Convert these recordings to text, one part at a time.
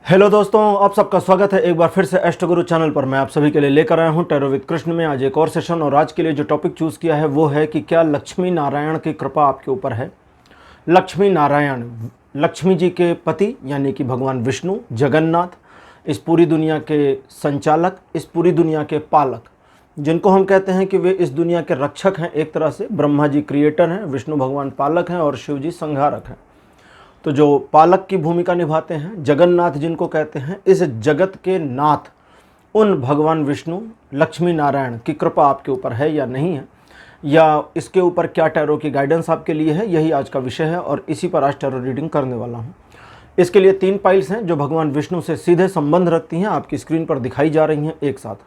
Hello दोस्तों, आप सबका स्वागत है एक बार फिर से एस्ट्रो गुरु चैनल पर। मैं आप सभी के लिए लेकर आया हूं टैरो विद कृष्ण में आज एक और सेशन। और आज के लिए जो टॉपिक चूज़ किया है वो है कि क्या लक्ष्मी नारायण की कृपा आपके ऊपर है। लक्ष्मी नारायण लक्ष्मी जी के पति यानी कि भगवान विष्णु, जगन्नाथ, इस पूरी दुनिया के संचालक, इस पूरी दुनिया के पालक, जिनको हम कहते हैं कि वे इस दुनिया के रक्षक हैं। एक तरह से ब्रह्मा जी क्रिएटर हैं, विष्णु भगवान पालक हैं और शिव जी संहारक हैं। तो जो पालक की भूमिका निभाते हैं, जगन्नाथ जिनको कहते हैं, इस जगत के नाथ, उन भगवान विष्णु लक्ष्मी नारायण की कृपा आपके ऊपर है या नहीं है, या इसके ऊपर क्या टैरो की गाइडेंस आपके लिए है, यही आज का विषय है। और इसी पर आज टैरो रीडिंग करने वाला हूँ। इसके लिए 3 पाइल्स हैं जो भगवान विष्णु से सीधे संबंध रखती हैं, आपकी स्क्रीन पर दिखाई जा रही हैं एक साथ।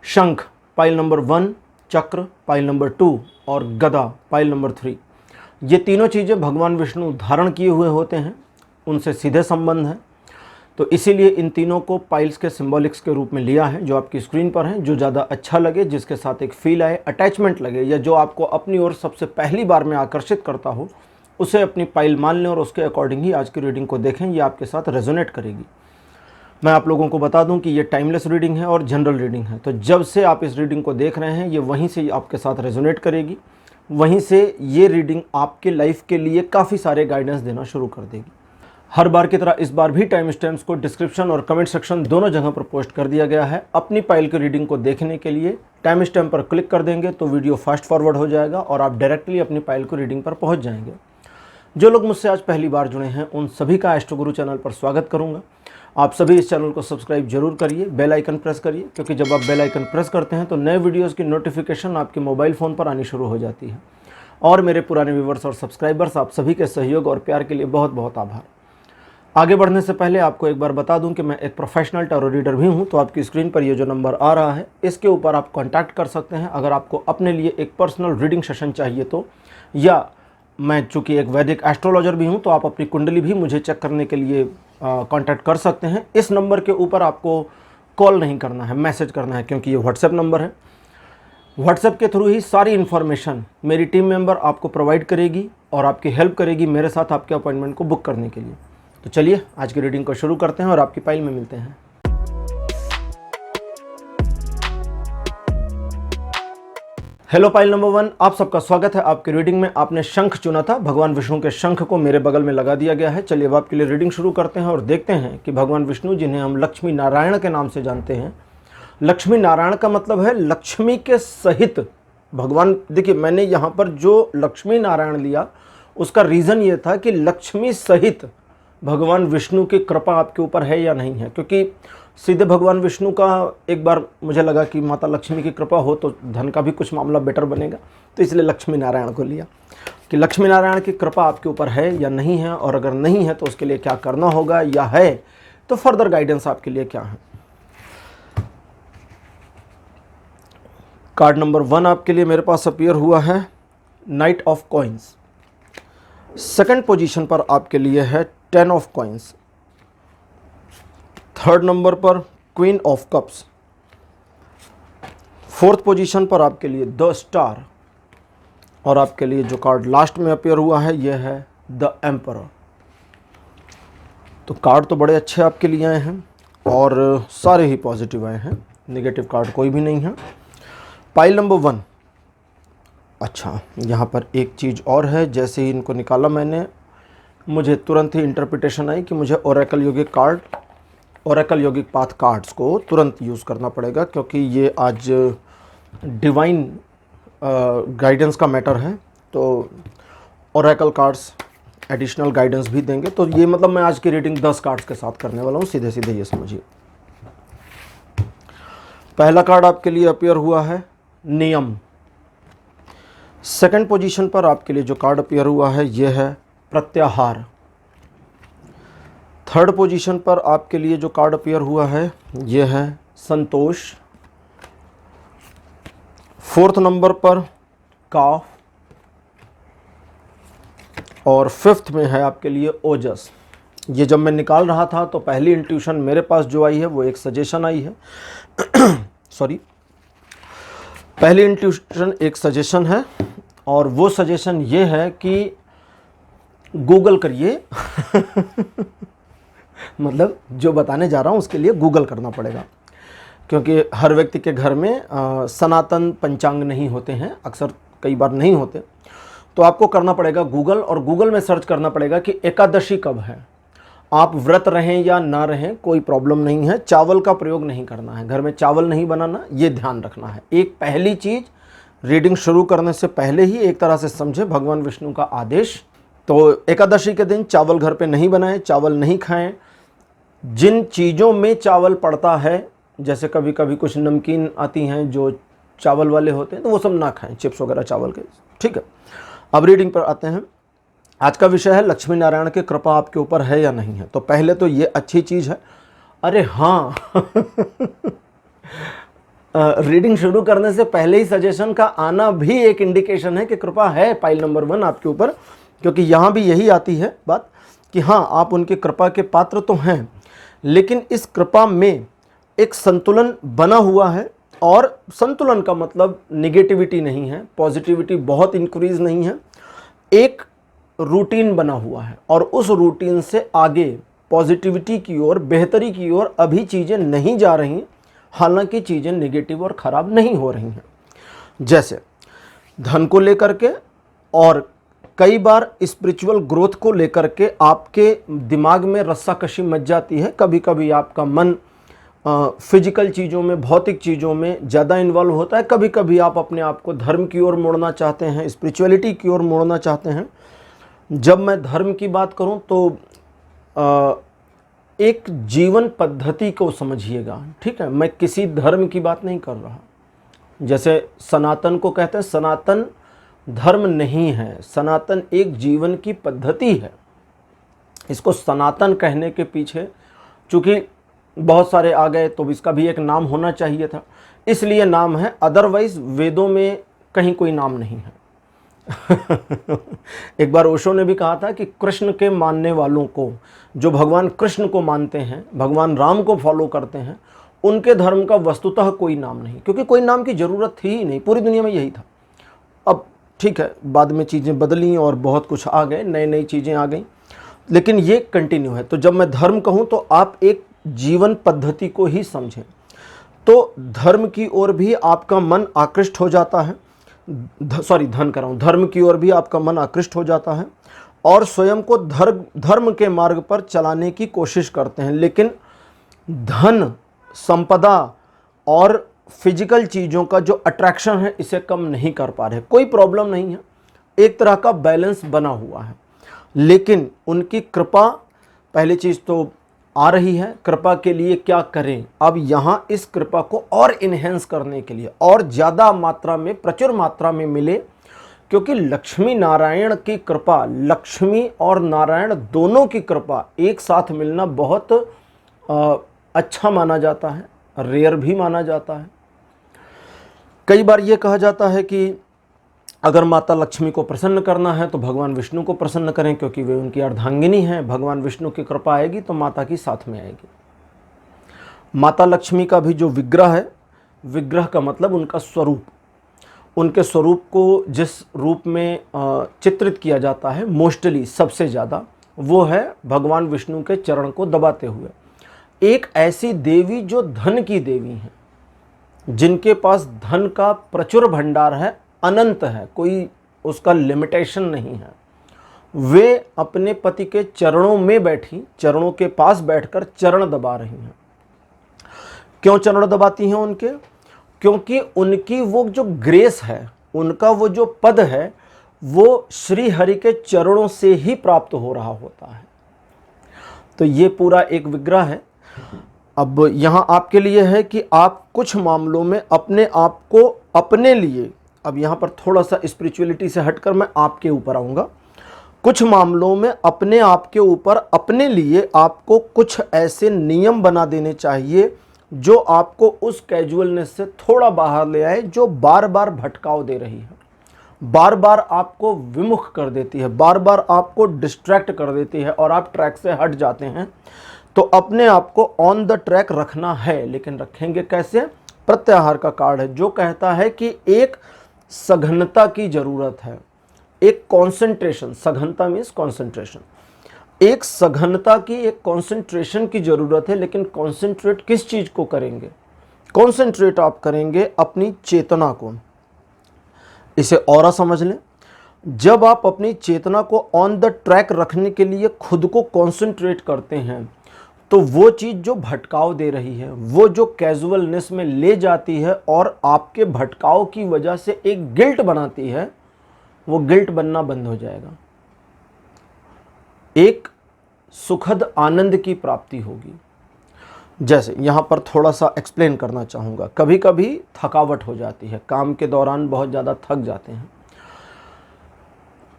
शंख पाइल नंबर 1, चक्र पाइल नंबर 2 और गदा पाइल नंबर 3। ये तीनों चीज़ें भगवान विष्णु धारण किए हुए होते हैं, उनसे सीधे संबंध है। तो इसीलिए इन तीनों को पाइल्स के सिंबॉलिक्स के रूप में लिया है, जो आपकी स्क्रीन पर हैं। जो ज़्यादा अच्छा लगे, जिसके साथ एक फील आए, अटैचमेंट लगे, या जो आपको अपनी ओर सबसे पहली बार में आकर्षित करता हो, उसे अपनी पाइल मान लें और उसके अकॉर्डिंग ही आज की रीडिंग को देखें। ये आपके साथ रेजोनेट करेगी। मैं आप लोगों को बता दूं कि ये टाइमलेस रीडिंग है और जनरल रीडिंग है। तो जब से आप इस रीडिंग को देख रहे हैं, ये वहीं से आपके साथ रेजोनेट करेगी, वहीं से ये रीडिंग आपके लाइफ के लिए काफ़ी सारे गाइडेंस देना शुरू कर देगी। हर बार की तरह इस बार भी टाइम स्टैम्प्स को डिस्क्रिप्शन और कमेंट सेक्शन दोनों जगह पर पोस्ट कर दिया गया है। अपनी पाइल की रीडिंग को देखने के लिए टाइम स्टैम्प पर क्लिक कर देंगे तो वीडियो फास्ट फॉरवर्ड हो जाएगा और आप डायरेक्टली अपनी पाइल की रीडिंग पर पहुंच जाएंगे। जो लोग मुझसे आज पहली बार जुड़े हैं, उन सभी का एस्ट्रो गुरु चैनल पर स्वागत करूंगा। आप सभी इस चैनल को सब्सक्राइब जरूर करिए, बेल आइकन प्रेस करिए, क्योंकि जब आप बेल आइकन प्रेस करते हैं तो नए वीडियोज़ की नोटिफिकेशन आपके मोबाइल फ़ोन पर आनी शुरू हो जाती है। और मेरे पुराने व्यूवर्स और सब्सक्राइबर्स, आप सभी के सहयोग और प्यार के लिए बहुत बहुत आभार। आगे बढ़ने से पहले आपको एक बार बता दूं कि मैं एक प्रोफेशनल टैरो रीडर भी हूं। तो आपकी स्क्रीन पर ये जो नंबर आ रहा है, इसके ऊपर आप कांटेक्ट कर सकते हैं अगर आपको अपने लिए एक पर्सनल रीडिंग सेशन चाहिए तो। या मैं चूँकि एक वैदिक एस्ट्रोलॉजर भी हूँ, तो आप अपनी कुंडली भी मुझे चेक करने के लिए कांटेक्ट कर सकते हैं। इस नंबर के ऊपर आपको कॉल नहीं करना है, मैसेज करना है, क्योंकि ये व्हाट्सएप नंबर है। व्हाट्सएप के थ्रू ही सारी इन्फॉर्मेशन मेरी टीम मेंबर आपको प्रोवाइड करेगी और आपकी हेल्प करेगी मेरे साथ आपके अपॉइंटमेंट को बुक करने के लिए। तो चलिए आज की रीडिंग को शुरू करते हैं और आपकी पाइल में मिलते हैं। हेलो पाइल नंबर 1, आप सबका स्वागत है आपकी रीडिंग में। आपने शंख चुना था, भगवान विष्णु के शंख को मेरे बगल में लगा दिया गया है। चलिए अब आपके लिए रीडिंग शुरू करते हैं और देखते हैं कि भगवान विष्णु, जिन्हें हम लक्ष्मी नारायण के नाम से जानते हैं, लक्ष्मी नारायण का मतलब है लक्ष्मी के सहित भगवान। देखिए, मैंने यहाँ पर जो लक्ष्मी नारायण लिया उसका रीज़न ये था कि लक्ष्मी सहित भगवान विष्णु की कृपा आपके ऊपर है या नहीं है। क्योंकि सीधे भगवान विष्णु का एक बार मुझे लगा कि माता लक्ष्मी की कृपा हो तो धन का भी कुछ मामला बेटर बनेगा, तो इसलिए लक्ष्मी नारायण को लिया कि लक्ष्मी नारायण की कृपा आपके ऊपर है या नहीं है, और अगर नहीं है तो उसके लिए क्या करना होगा, या है तो फर्दर गाइडेंस आपके लिए क्या है। कार्ड नंबर 1 आपके लिए मेरे पास अपीयर हुआ है night of coins. Second position पर आपके लिए है 10 ऑफ कॉइन्स। थर्ड नंबर पर queen of cups. Fourth position पर आपके लिए द स्टार। और आपके लिए जो कार्ड लास्ट में अपीयर हुआ है यह है द एम्परर। तो कार्ड तो बड़े अच्छे आपके लिए आए हैं और सारे ही पॉजिटिव आए हैं, नेगेटिव कार्ड कोई भी नहीं है। Pile number 1। अच्छा, यहाँ पर एक चीज़ और है। जैसे ही इनको निकाला मैंने, मुझे तुरंत ही इंटरप्रिटेशन आई कि मुझे ओरेकल योगिक कार्ड, ओरेकल योगिक पाथ कार्ड्स को तुरंत यूज़ करना पड़ेगा, क्योंकि ये आज डिवाइन गाइडेंस का मैटर है। तो ओरेकल कार्ड्स एडिशनल गाइडेंस भी देंगे। तो ये मतलब मैं आज की रीडिंग 10 कार्ड्स के साथ करने वाला हूँ, सीधे सीधे ये समझिए। पहला कार्ड आपके लिए अपीयर हुआ है नियम। सेकंड पोजीशन पर आपके लिए जो कार्ड अपीयर हुआ है यह है प्रत्याहार। थर्ड पोजीशन पर आपके लिए जो कार्ड अपीयर हुआ है यह है संतोष। फोर्थ नंबर पर काफ। और फिफ्थ में है आपके लिए ओजस। ये जब मैं निकाल रहा था तो पहली इंट्यूशन मेरे पास जो आई है वो एक सजेशन आई है सॉरी, पहली इंट्यूशन एक सजेशन है, और वो सजेशन ये है कि गूगल करिए मतलब जो बताने जा रहा हूँ उसके लिए गूगल करना पड़ेगा, क्योंकि हर व्यक्ति के घर में सनातन पंचांग नहीं होते हैं, अक्सर कई बार नहीं होते। तो आपको करना पड़ेगा गूगल, और गूगल में सर्च करना पड़ेगा कि एकादशी कब है। आप व्रत रहें या ना रहें कोई प्रॉब्लम नहीं है, चावल का प्रयोग नहीं करना है, घर में चावल नहीं बनाना, ये ध्यान रखना है। एक पहली चीज़, रीडिंग शुरू करने से पहले ही एक तरह से समझे भगवान विष्णु का आदेश। तो एकादशी के दिन चावल घर पे नहीं बनाएं, चावल नहीं खाएं। जिन चीज़ों में चावल पड़ता है, जैसे कभी कभी कुछ नमकीन आती हैं जो चावल वाले होते हैं, तो वो सब ना खाएं, चिप्स वगैरह चावल के, ठीक है। अब रीडिंग पर आते हैं। आज का विषय है लक्ष्मी नारायण की कृपा आपके ऊपर है या नहीं है। तो पहले तो ये अच्छी चीज़ है। अरे हाँ रीडिंग शुरू करने से पहले ही सजेशन का आना भी एक इंडिकेशन है कि कृपा है पाइल नंबर 1 आपके ऊपर, क्योंकि यहाँ भी यही आती है बात कि हाँ, आप उनकी कृपा के पात्र तो हैं, लेकिन इस कृपा में एक संतुलन बना हुआ है। और संतुलन का मतलब नेगेटिविटी नहीं है, पॉजिटिविटी बहुत इंक्रीज नहीं है, एक रूटीन बना हुआ है, और उस रूटीन से आगे पॉजिटिविटी की ओर, बेहतरी की ओर अभी चीज़ें नहीं जा रही, हालांकि चीज़ें नेगेटिव और ख़राब नहीं हो रही हैं। जैसे धन को लेकर के, और कई बार स्पिरिचुअल ग्रोथ को लेकर के आपके दिमाग में रस्साकशी मच जाती है। कभी कभी आपका मन फिजिकल चीज़ों में, भौतिक चीज़ों में ज़्यादा इन्वॉल्व होता है। कभी कभी आप अपने आप को धर्म की ओर मोड़ना चाहते हैं, स्पिरिचुअलिटी की ओर मोड़ना चाहते हैं। जब मैं धर्म की बात करूं तो एक जीवन पद्धति को समझिएगा, ठीक है। मैं किसी धर्म की बात नहीं कर रहा। जैसे सनातन को कहते हैं, सनातन धर्म नहीं है, सनातन एक जीवन की पद्धति है। इसको सनातन कहने के पीछे चूँकि बहुत सारे आ गए, तो इसका भी एक नाम होना चाहिए था, इसलिए नाम है। अदरवाइज वेदों में कहीं कोई नाम नहीं है। एक बार ओशो ने भी कहा था कि कृष्ण के मानने वालों को, जो भगवान कृष्ण को मानते हैं, भगवान राम को फॉलो करते हैं, उनके धर्म का वस्तुतः कोई नाम नहीं, क्योंकि कोई नाम की ज़रूरत थी ही नहीं, पूरी दुनिया में यही था। अब ठीक है, बाद में चीज़ें बदली और बहुत कुछ आ गए, नई नई चीज़ें आ गई, लेकिन ये कंटिन्यू है। तो जब मैं धर्म कहूँ तो आप एक जीवन पद्धति को ही समझें। तो धर्म की ओर भी आपका मन आकृष्ट हो जाता है, धन कर रहा हूँ, धर्म की ओर भी आपका मन आकृष्ट हो जाता है, और स्वयं को धर्म के मार्ग पर चलाने की कोशिश करते हैं। लेकिन धन, संपदा और फिजिकल चीज़ों का जो अट्रैक्शन है, इसे कम नहीं कर पा रहे। कोई प्रॉब्लम नहीं है, एक तरह का बैलेंस बना हुआ है। लेकिन उनकी कृपा, पहली चीज़ तो आ रही है। कृपा के लिए क्या करें? अब यहाँ इस कृपा को और इन्हेंस करने के लिए, और ज़्यादा मात्रा में, प्रचुर मात्रा में मिले, क्योंकि लक्ष्मी नारायण की कृपा, लक्ष्मी और नारायण दोनों की कृपा एक साथ मिलना बहुत अच्छा माना जाता है, रेयर भी माना जाता है। कई बार ये कहा जाता है कि अगर माता लक्ष्मी को प्रसन्न करना है तो भगवान विष्णु को प्रसन्न करें, क्योंकि वे उनकी अर्धांगिनी हैं। भगवान विष्णु की कृपा आएगी तो माता की साथ में आएगी। माता लक्ष्मी का भी जो विग्रह है, विग्रह का मतलब उनका स्वरूप, उनके स्वरूप को जिस रूप में चित्रित किया जाता है मोस्टली सबसे ज़्यादा, वो है भगवान विष्णु के चरण को दबाते हुए। एक ऐसी देवी जो धन की देवी हैं, जिनके पास धन का प्रचुर भंडार है, अनंत है, कोई उसका लिमिटेशन नहीं है। वे अपने पति के चरणों में बैठी, चरणों के पास बैठकर चरण दबा रही हैं। क्यों चरण दबाती हैं उनके? क्योंकि उनकी वो जो ग्रेस है, उनका वो जो पद है, वो श्री हरि के चरणों से ही प्राप्त हो रहा होता है। तो ये पूरा एक विग्रह है। अब यहाँ आपके लिए है कि आप कुछ मामलों में अपने आप को अपने लिए, अब यहाँ पर थोड़ा सा स्पिरिचुअलिटी से हटकर मैं आपके ऊपर आऊँगा, कुछ मामलों में अपने आप के ऊपर, अपने लिए आपको कुछ ऐसे नियम बना देने चाहिए जो आपको उस कैजुअलनेस से थोड़ा बाहर ले आए, जो बार बार भटकाव दे रही है, बार बार आपको विमुख कर देती है, बार बार आपको डिस्ट्रैक्ट कर देती है और आप ट्रैक से हट जाते हैं। तो अपने आप को ऑन द ट्रैक रखना है, लेकिन रखेंगे कैसे? प्रत्याहार का कार्ड है जो कहता है कि एक सघनता की ज़रूरत है, एक कॉन्सेंट्रेशन। सघनता मीन्स कॉन्सेंट्रेशन। एक सघनता की, एक कंसंट्रेशन की जरूरत है, लेकिन कंसंट्रेट किस चीज को करेंगे? कंसंट्रेट आप करेंगे अपनी चेतना को। इसे और समझ लें, जब आप अपनी चेतना को ऑन द ट्रैक रखने के लिए खुद को कंसंट्रेट करते हैं, तो वो चीज़ जो भटकाव दे रही है, वो जो कैजुअलनेस में ले जाती है और आपके भटकाव की वजह से एक गिल्ट बनाती है, वो गिल्ट बनना बंद हो जाएगा। एक सुखद आनंद की प्राप्ति होगी। जैसे यहाँ पर थोड़ा सा एक्सप्लेन करना चाहूँगा, कभी कभी थकावट हो जाती है, काम के दौरान बहुत ज़्यादा थक जाते हैं।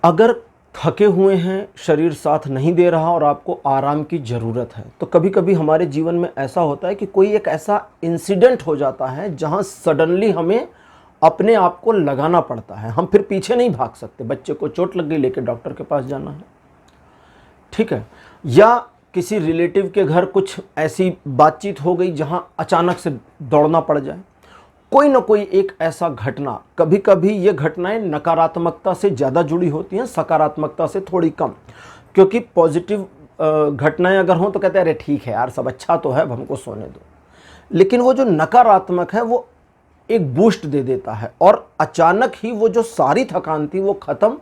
अगर थके हुए हैं, शरीर साथ नहीं दे रहा और आपको आराम की ज़रूरत है, तो कभी कभी हमारे जीवन में ऐसा होता है कि कोई एक ऐसा इंसिडेंट हो जाता है जहाँ सडनली हमें अपने आप को लगाना पड़ता है। हम फिर पीछे नहीं भाग सकते, बच्चे को चोट लग गई, लेके डॉक्टर के पास जाना है, ठीक है, या किसी रिलेटिव के घर कुछ ऐसी बातचीत हो गई जहाँ अचानक से दौड़ना पड़ जाए। कोई ना कोई एक ऐसा घटना, कभी कभी ये घटनाएं नकारात्मकता से ज़्यादा जुड़ी होती हैं, सकारात्मकता से थोड़ी कम, क्योंकि पॉजिटिव घटनाएं अगर हों तो कहते हैं अरे ठीक है यार, सब अच्छा तो है, अब हमको सोने दो। लेकिन वो जो नकारात्मक है वो एक बूस्ट दे देता है और अचानक ही वो जो सारी थकान थी वो ख़त्म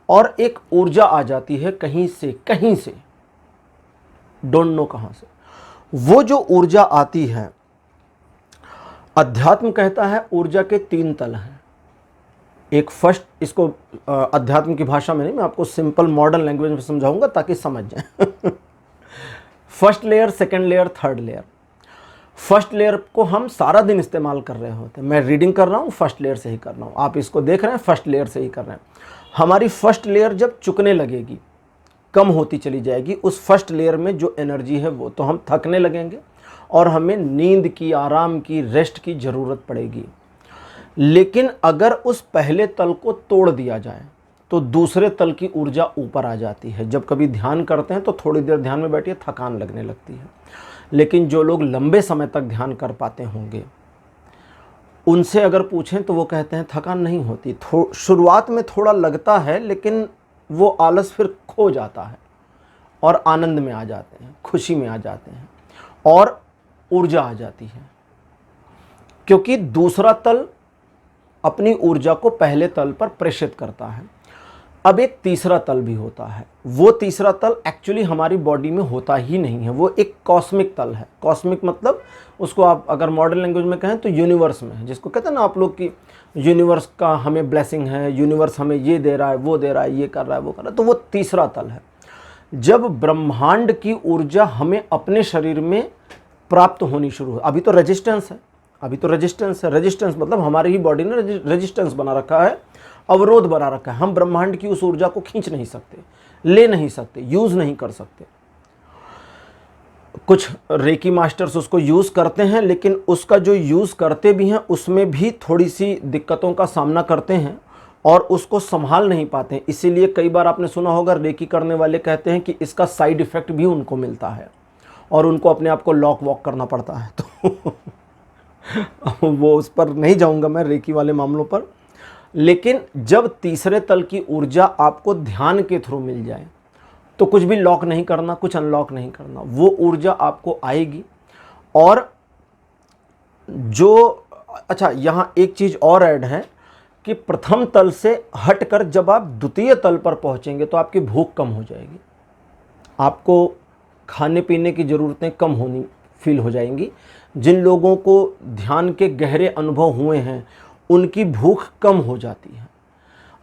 और एक ऊर्जा आ जाती है कहीं से, डोंट नो कहाँ से। वो जो ऊर्जा आती है, अध्यात्म कहता है ऊर्जा के 3 तल हैं। एक फर्स्ट, इसको अध्यात्म की भाषा में नहीं, मैं आपको सिंपल मॉडर्न लैंग्वेज में समझाऊंगा ताकि समझ जाए। First layer, second layer, third layer. First layer को हम सारा दिन इस्तेमाल कर रहे होते हैं। मैं रीडिंग कर रहा हूँ, फर्स्ट लेयर से ही कर रहा हूँ, आप इसको देख रहे हैं, फर्स्ट लेयर से ही कर रहे हैं। हमारी फर्स्ट लेयर जब चुकने लगेगी, कम होती चली जाएगी, उस फर्स्ट लेयर में जो एनर्जी है वो, तो हम थकने लगेंगे और हमें नींद की, आराम की, रेस्ट की ज़रूरत पड़ेगी। लेकिन अगर उस पहले तल को तोड़ दिया जाए तो दूसरे तल की ऊर्जा ऊपर आ जाती है। जब कभी ध्यान करते हैं तो थोड़ी देर ध्यान में बैठिए, थकान लगने लगती है, लेकिन जो लोग लंबे समय तक ध्यान कर पाते होंगे, उनसे अगर पूछें तो वो कहते हैं थकान नहीं होती। शुरुआत में थोड़ा लगता है, लेकिन वो आलस फिर खो जाता है और आनंद में आ जाते हैं, खुशी में आ जाते हैं और ऊर्जा आ जाती है, क्योंकि दूसरा तल अपनी ऊर्जा को पहले तल पर प्रेषित करता है। अब एक तीसरा तल भी होता है। वो तीसरा तल एक्चुअली हमारी बॉडी में होता ही नहीं है, वो एक कॉस्मिक तल है। कॉस्मिक मतलब उसको आप अगर मॉडर्न लैंग्वेज में कहें तो यूनिवर्स में है, जिसको कहते हैं ना आप लोग की यूनिवर्स का हमें ब्लेसिंग है, यूनिवर्स हमें ये दे रहा है, वो दे रहा है, ये कर रहा है, वो कर रहा है, तो वो तीसरा तल है। जब ब्रह्मांड की ऊर्जा हमें अपने शरीर में प्राप्त होनी शुरू हो, अभी तो रेजिस्टेंस है, रेजिस्टेंस मतलब हमारी ही बॉडी ने रेजिस्टेंस बना रखा है, अवरोध बना रखा है। हम ब्रह्मांड की उस ऊर्जा को खींच नहीं सकते, ले नहीं सकते, यूज नहीं कर सकते। कुछ रेकी मास्टर्स उसको यूज करते हैं, लेकिन उसका जो यूज करते भी हैं उसमें भी थोड़ी सी दिक्कतों का सामना करते हैं और उसको संभाल नहीं पाते हैं। इसीलिए कई बार आपने सुना होगा, रेकी करने वाले कहते हैं कि इसका साइड इफेक्ट भी उनको मिलता है और उनको अपने आप को लॉक वॉक करना पड़ता है। तो वो उस पर नहीं जाऊंगा मैं, रेकी वाले मामलों पर। लेकिन जब तीसरे तल की ऊर्जा आपको ध्यान के थ्रू मिल जाए तो कुछ भी लॉक नहीं करना, कुछ अनलॉक नहीं करना, वो ऊर्जा आपको आएगी। और जो अच्छा, यहाँ एक चीज़ और ऐड है कि प्रथम तल से हटकर जब आप द्वितीय तल पर पहुँचेंगे तो आपकी भूख कम हो जाएगी, आपको खाने पीने की ज़रूरतें कम होनी फील हो जाएंगी। जिन लोगों को ध्यान के गहरे अनुभव हुए हैं उनकी भूख कम हो जाती है,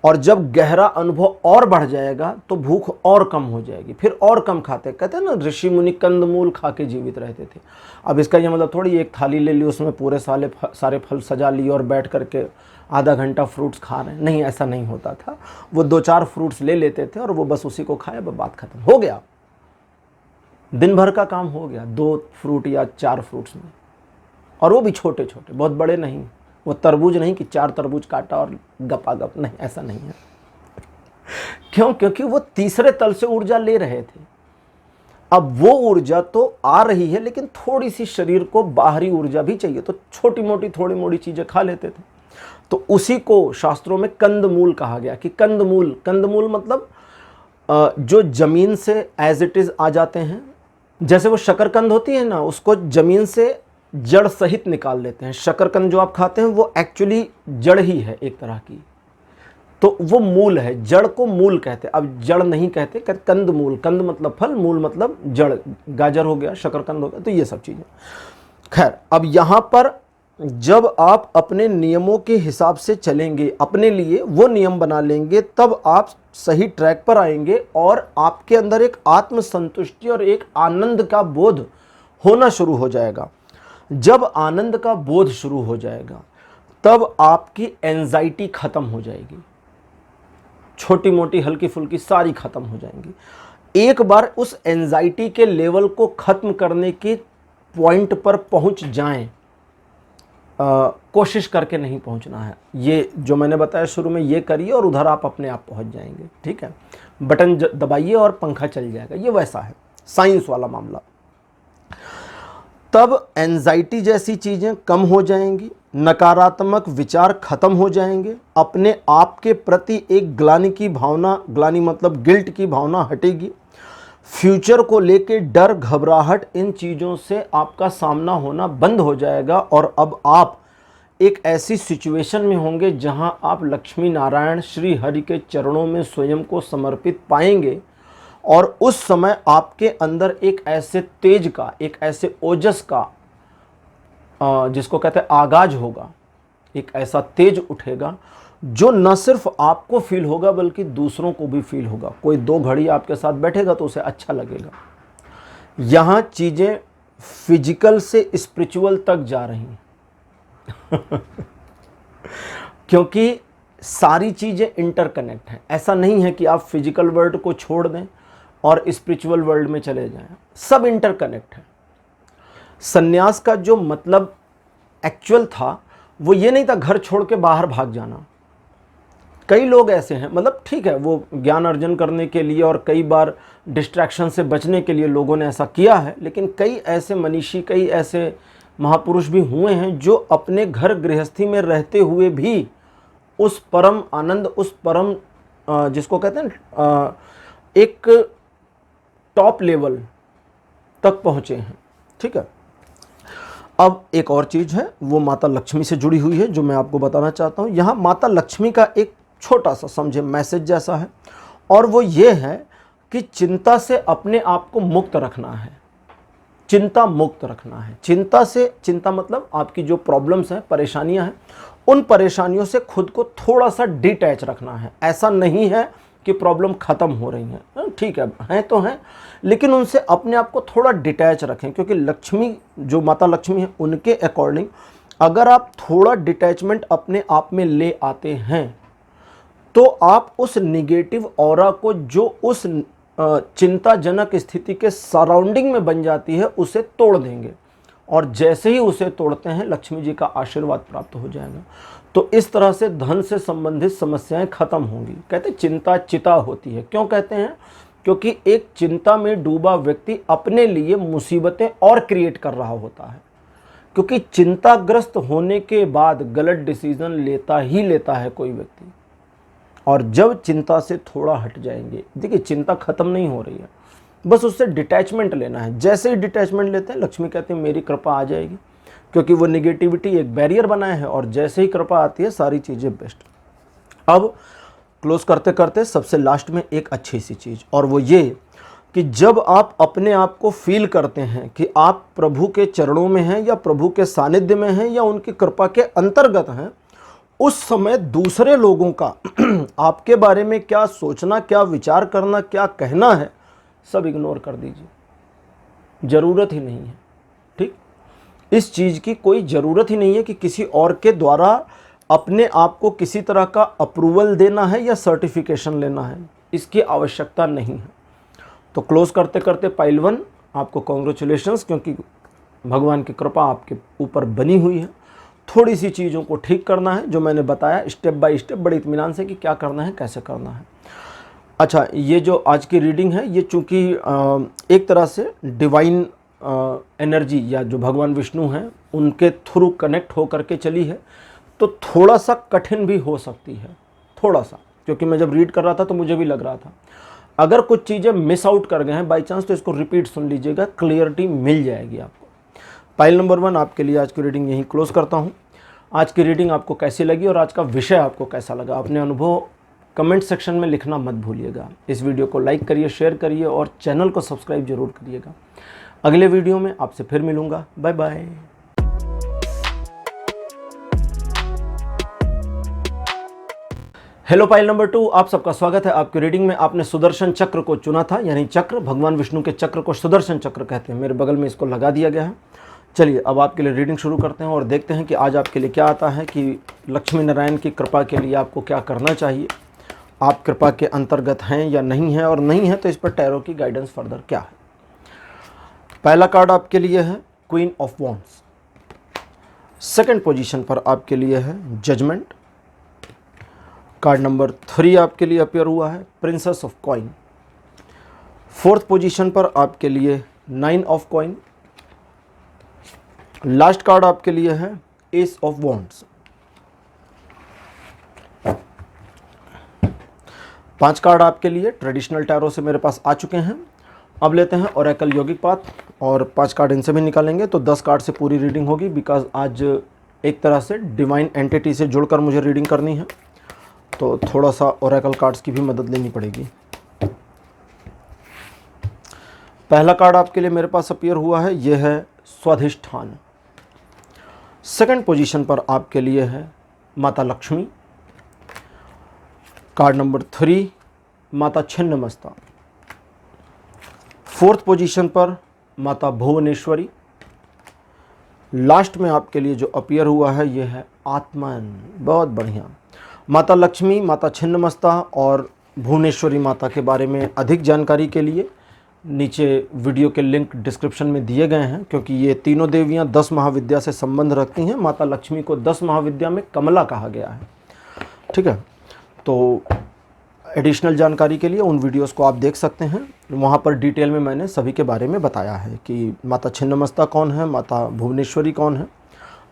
और जब गहरा अनुभव और बढ़ जाएगा तो भूख और कम हो जाएगी, फिर और कम खाते। कहते हैं ना, ऋषि मुनि कंदमूल खा के जीवित रहते थे। अब इसका ये मतलब थोड़ी एक थाली ले ली, उसमें पूरे सारे फल सजा लिए और बैठ करके आधा घंटा फ्रूट्स खा रहे हैं, नहीं, ऐसा नहीं होता था। वो 2-4 फ्रूट्स ले लेते थे और वो बस उसी को खाए, बात खत्म हो गया, दिन भर का काम हो गया 2 फ्रूट या 4 फ्रूट्स में, और वो भी छोटे छोटे, बहुत बड़े नहीं। वो तरबूज नहीं कि 4 तरबूज काटा और गपागप, नहीं, ऐसा नहीं है। क्यों? क्योंकि वो तीसरे तल से ऊर्जा ले रहे थे। अब वो ऊर्जा तो आ रही है, लेकिन थोड़ी सी शरीर को बाहरी ऊर्जा भी चाहिए, तो छोटी मोटी थोड़ी मोटी चीजें खा लेते थे। तो उसी को शास्त्रों में कंदमूल कहा गया कि कंदमूल मतलब जो ज़मीन से एज इट इज़ आ जाते हैं, जैसे वो शकरकंद होती है ना, उसको ज़मीन से जड़ सहित निकाल लेते हैं। शकरकंद जो आप खाते हैं वो एक्चुअली जड़ ही है एक तरह की, तो वो मूल है, जड़ को मूल कहते हैं। अब जड़ नहीं कहते, कंद मूल, कंद मतलब फल, मूल मतलब जड़, गाजर हो गया, शकरकंद हो गया, तो ये सब चीज़ें। खैर, अब यहाँ पर जब आप अपने नियमों के हिसाब से चलेंगे, अपने लिए वो नियम बना लेंगे, तब आप सही ट्रैक पर आएंगे और आपके अंदर एक आत्मसंतुष्टि और एक आनंद का बोध होना शुरू हो जाएगा। जब आनंद का बोध शुरू हो जाएगा तब आपकी एंजाइटी खत्म हो जाएगी, छोटी मोटी हल्की फुल्की सारी खत्म हो जाएंगी। एक बार उस एंजाइटी के लेवल को खत्म करने के पॉइंट पर पहुंच जाएं, कोशिश करके नहीं पहुंचना है। ये जो मैंने बताया शुरू में, ये करिए और उधर आप अपने आप पहुंच जाएंगे। ठीक है, बटन दबाइए और पंखा चल जाएगा, ये वैसा है साइंस वाला मामला। तब एंजाइटी जैसी चीज़ें कम हो जाएंगी, नकारात्मक विचार खत्म हो जाएंगे, अपने आप के प्रति एक ग्लानि की भावना, ग्लानि मतलब गिल्ट की भावना हटेगी, फ्यूचर को लेके डर, घबराहट, इन चीज़ों से आपका सामना होना बंद हो जाएगा और अब आप एक ऐसी सिचुएशन में होंगे जहां आप लक्ष्मी नारायण श्री हरि के चरणों में स्वयं को समर्पित पाएंगे। और उस समय आपके अंदर एक ऐसे तेज का, एक ऐसे ओजस का, जिसको कहते हैं आगाज होगा, एक ऐसा तेज उठेगा जो न सिर्फ आपको फील होगा बल्कि दूसरों को भी फील होगा। कोई 2 घड़ी आपके साथ बैठेगा तो उसे अच्छा लगेगा। यहाँ चीज़ें फिजिकल से स्पिरिचुअल तक जा रही हैं क्योंकि सारी चीज़ें इंटरकनेक्ट हैं। ऐसा नहीं है कि आप फिजिकल वर्ल्ड को छोड़ दें और स्पिरिचुअल वर्ल्ड में चले जाएं, सब इंटरकनेक्ट है। सन्यास का जो मतलब एक्चुअल था वो ये नहीं था घर छोड़ के बाहर भाग जाना। कई लोग ऐसे हैं, मतलब ठीक है, वो ज्ञान अर्जन करने के लिए और कई बार डिस्ट्रैक्शन से बचने के लिए लोगों ने ऐसा किया है, लेकिन कई ऐसे मनीषी, कई ऐसे महापुरुष भी हुए हैं जो अपने घर गृहस्थी में रहते हुए भी उस परम आनंद, उस परम जिसको कहते हैं एक टॉप लेवल तक पहुँचे हैं। ठीक है, अब एक और चीज़ है, वो माता लक्ष्मी से जुड़ी हुई है जो मैं आपको बताना चाहता हूँ। यहाँ माता लक्ष्मी का एक छोटा सा समझे मैसेज जैसा है, और वो ये है कि चिंता से अपने आप को मुक्त रखना है, चिंता मुक्त रखना है। चिंता से, चिंता मतलब आपकी जो प्रॉब्लम्स हैं, परेशानियां हैं, उन परेशानियों से खुद को थोड़ा सा डिटैच रखना है। ऐसा नहीं है कि प्रॉब्लम ख़त्म हो रही हैं, ठीक है, हैं तो हैं, लेकिन उनसे अपने आप को थोड़ा डिटैच रखें, क्योंकि लक्ष्मी, जो माता लक्ष्मी है, उनके अकॉर्डिंग अगर आप थोड़ा डिटैचमेंट अपने आप में ले आते हैं तो आप उस निगेटिव ऑरा को, जो उस चिंताजनक स्थिति के सराउंडिंग में बन जाती है, उसे तोड़ देंगे। और जैसे ही उसे तोड़ते हैं, लक्ष्मी जी का आशीर्वाद प्राप्त हो जाएगा। तो इस तरह से धन से संबंधित समस्याएं खत्म होंगी। कहते चिंता चिता होती है, क्यों कहते हैं? क्योंकि एक चिंता में डूबा व्यक्ति अपने लिए मुसीबतें और क्रिएट कर रहा होता है, क्योंकि चिंताग्रस्त होने के बाद गलत डिसीजन लेता ही लेता है कोई व्यक्ति। और जब चिंता से थोड़ा हट जाएंगे, देखिए चिंता खत्म नहीं हो रही है, बस उससे डिटैचमेंट लेना है। जैसे ही डिटैचमेंट लेते हैं, लक्ष्मी कहते हैं मेरी कृपा आ जाएगी, क्योंकि वो निगेटिविटी एक बैरियर बनाए है, और जैसे ही कृपा आती है सारी चीज़ें बेस्ट। अब क्लोज करते करते सबसे लास्ट में एक अच्छी सी चीज़, और वो ये कि जब आप अपने आप को फील करते हैं कि आप प्रभु के चरणों में हैं, या प्रभु के सानिध्य में हैं, या उनकी कृपा के अंतर्गत हैं, उस समय दूसरे लोगों का आपके बारे में क्या सोचना, क्या विचार करना, क्या कहना है, सब इग्नोर कर दीजिए। ज़रूरत ही नहीं है। ठीक, इस चीज़ की कोई ज़रूरत ही नहीं है कि किसी और के द्वारा अपने आप को किसी तरह का अप्रूवल देना है या सर्टिफिकेशन लेना है, इसकी आवश्यकता नहीं है। तो क्लोज करते करते पाइल 1 आपको कॉन्ग्रेचुलेशंस, क्योंकि भगवान की कृपा आपके ऊपर बनी हुई है। थोड़ी सी चीज़ों को ठीक करना है, जो मैंने बताया स्टेप बाय स्टेप, बड़े इत्मीनान से कि क्या करना है, कैसे करना है। अच्छा, ये जो आज की रीडिंग है, ये चूँकि एक तरह से डिवाइन एनर्जी या जो भगवान विष्णु हैं उनके थ्रू कनेक्ट हो करके चली है, तो थोड़ा सा कठिन भी हो सकती है, थोड़ा सा, क्योंकि मैं जब रीड कर रहा था तो मुझे भी लग रहा था। अगर कुछ चीज़ें मिस आउट कर गए हैं बाई चांस तो इसको रिपीट सुन लीजिएगा, क्लियरिटी मिल जाएगी आपको। पाइल नंबर 1 आपके लिए आज की रीडिंग यहीं क्लोज करता हूँ। आज की रीडिंग आपको कैसी लगी और आज का विषय आपको कैसा लगा, अपने अनुभव कमेंट सेक्शन में लिखना मत भूलिएगा। इस वीडियो को लाइक करिए, शेयर करिए और चैनल को सब्सक्राइब जरूर करिएगा। अगले वीडियो में आपसे फिर मिलूँगा। Bye bye. Hello pile number 2, आप सबका स्वागत है। आपकी रीडिंग में आपने सुदर्शन चक्र को चुना था, यानी चक्र, भगवान विष्णु के चक्र को सुदर्शन चक्र कहते हैं। मेरे बगल में इसको लगा दिया गया है। चलिए अब आपके लिए रीडिंग शुरू करते हैं और देखते हैं कि आज आपके लिए क्या आता है कि लक्ष्मी नारायण की कृपा के लिए आपको क्या करना चाहिए, आप कृपा के अंतर्गत हैं या नहीं हैं, और नहीं है तो इस पर टैरो की गाइडेंस फर्दर क्या है। पहला कार्ड आपके लिए है queen of wands. Second position पर आपके लिए है जजमेंट। कार्ड नंबर 3 आपके लिए अपियर हुआ है princess of coin. Fourth position पर आपके लिए 9 ऑफ कॉइन। लास्ट कार्ड आपके लिए है एस ऑफ वॉन्ड्स। 5 कार्ड आपके लिए ट्रेडिशनल टैरो से मेरे पास आ चुके हैं। अब लेते हैं ओरेकल योगिक पाथ और 5 कार्ड इनसे भी निकालेंगे तो 10 कार्ड से पूरी रीडिंग होगी। बिकॉज आज एक तरह से डिवाइन एंटिटी से जुड़कर मुझे रीडिंग करनी है तो थोड़ा सा ओरेकल कार्ड्स की भी मदद लेनी पड़ेगी। पहला कार्ड आपके लिए मेरे पास अपीयर हुआ है, यह है स्वाधिष्ठान। सेकंड पोजीशन पर आपके लिए है माता लक्ष्मी। कार्ड नंबर 3 माता छिन्नमस्ता। फोर्थ पोजीशन पर माता भुवनेश्वरी। लास्ट में आपके लिए जो अपीयर हुआ है यह है आत्मन। बहुत बढ़िया। माता लक्ष्मी, माता छिन्नमस्ता और भुवनेश्वरी माता के बारे में अधिक जानकारी के लिए नीचे वीडियो के लिंक डिस्क्रिप्शन में दिए गए हैं, क्योंकि ये तीनों देवियां 10 महाविद्या से संबंध रखती हैं। माता लक्ष्मी को 10 महाविद्या में कमला कहा गया है। ठीक है, तो एडिशनल जानकारी के लिए उन वीडियोस को आप देख सकते हैं। वहाँ पर डिटेल में मैंने सभी के बारे में बताया है कि माता छिन्नमस्ता कौन है, माता भुवनेश्वरी कौन है।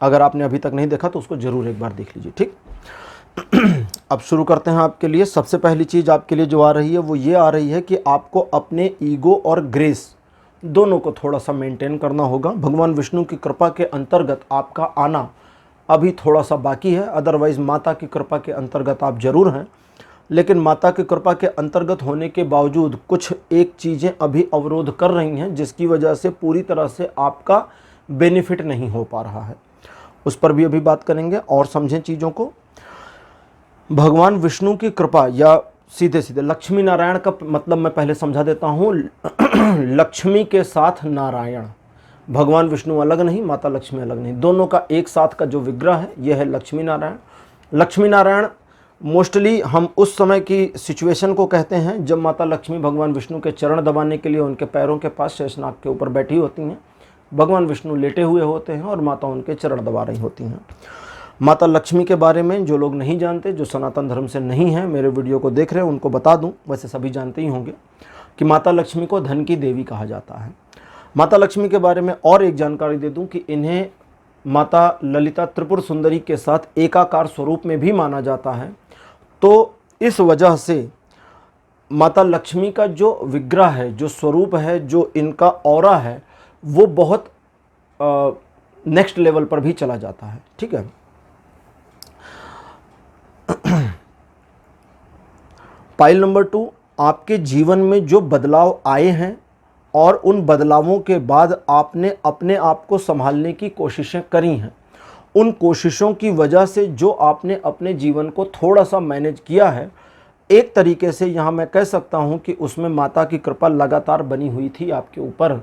अगर आपने अभी तक नहीं देखा तो उसको ज़रूर एक बार देख लीजिए। ठीक, अब शुरू करते हैं आपके लिए। सबसे पहली चीज़ आपके लिए जो आ रही है वो ये आ रही है कि आपको अपने ईगो और ग्रेस दोनों को थोड़ा सा मेंटेन करना होगा। भगवान विष्णु की कृपा के अंतर्गत आपका आना अभी थोड़ा सा बाकी है। अदरवाइज़ माता की कृपा के अंतर्गत आप जरूर हैं, लेकिन माता की कृपा के अंतर्गत होने के बावजूद कुछ एक चीज़ें अभी अवरोध कर रही हैं, जिसकी वजह से पूरी तरह से आपका बेनिफिट नहीं हो पा रहा है। उस पर भी अभी बात करेंगे और समझें चीज़ों को। भगवान विष्णु की कृपा या सीधे सीधे लक्ष्मी नारायण का मतलब मैं पहले समझा देता हूँ। लक्ष्मी के साथ नारायण, भगवान विष्णु अलग नहीं, माता लक्ष्मी अलग नहीं, दोनों का एक साथ का जो विग्रह है यह है लक्ष्मी नारायण। लक्ष्मी नारायण मोस्टली हम उस समय की सिचुएशन को कहते हैं जब माता लक्ष्मी भगवान विष्णु के चरण दबाने के लिए उनके पैरों के पास शेषनाग के ऊपर बैठी होती हैं। भगवान विष्णु लेटे हुए होते हैं और माता उनके चरण दबा रही होती हैं। माता लक्ष्मी के बारे में जो लोग नहीं जानते, जो सनातन धर्म से नहीं हैं, मेरे वीडियो को देख रहे हैं, उनको बता दूं, वैसे सभी जानते ही होंगे कि माता लक्ष्मी को धन की देवी कहा जाता है। माता लक्ष्मी के बारे में और एक जानकारी दे दूं कि इन्हें माता ललिता त्रिपुर सुंदरी के साथ एकाकार स्वरूप में भी माना जाता है। तो इस वजह से माता लक्ष्मी का जो विग्रह है, जो स्वरूप है, जो इनका ऑरा है, वो बहुत नेक्स्ट लेवल पर भी चला जाता है। ठीक है, पाइल नंबर 2, आपके जीवन में जो बदलाव आए हैं और उन बदलावों के बाद आपने अपने आप को संभालने की कोशिशें करी हैं, उन कोशिशों की वजह से जो आपने अपने जीवन को थोड़ा सा मैनेज किया है, एक तरीके से यहाँ मैं कह सकता हूँ कि उसमें माता की कृपा लगातार बनी हुई थी आपके ऊपर,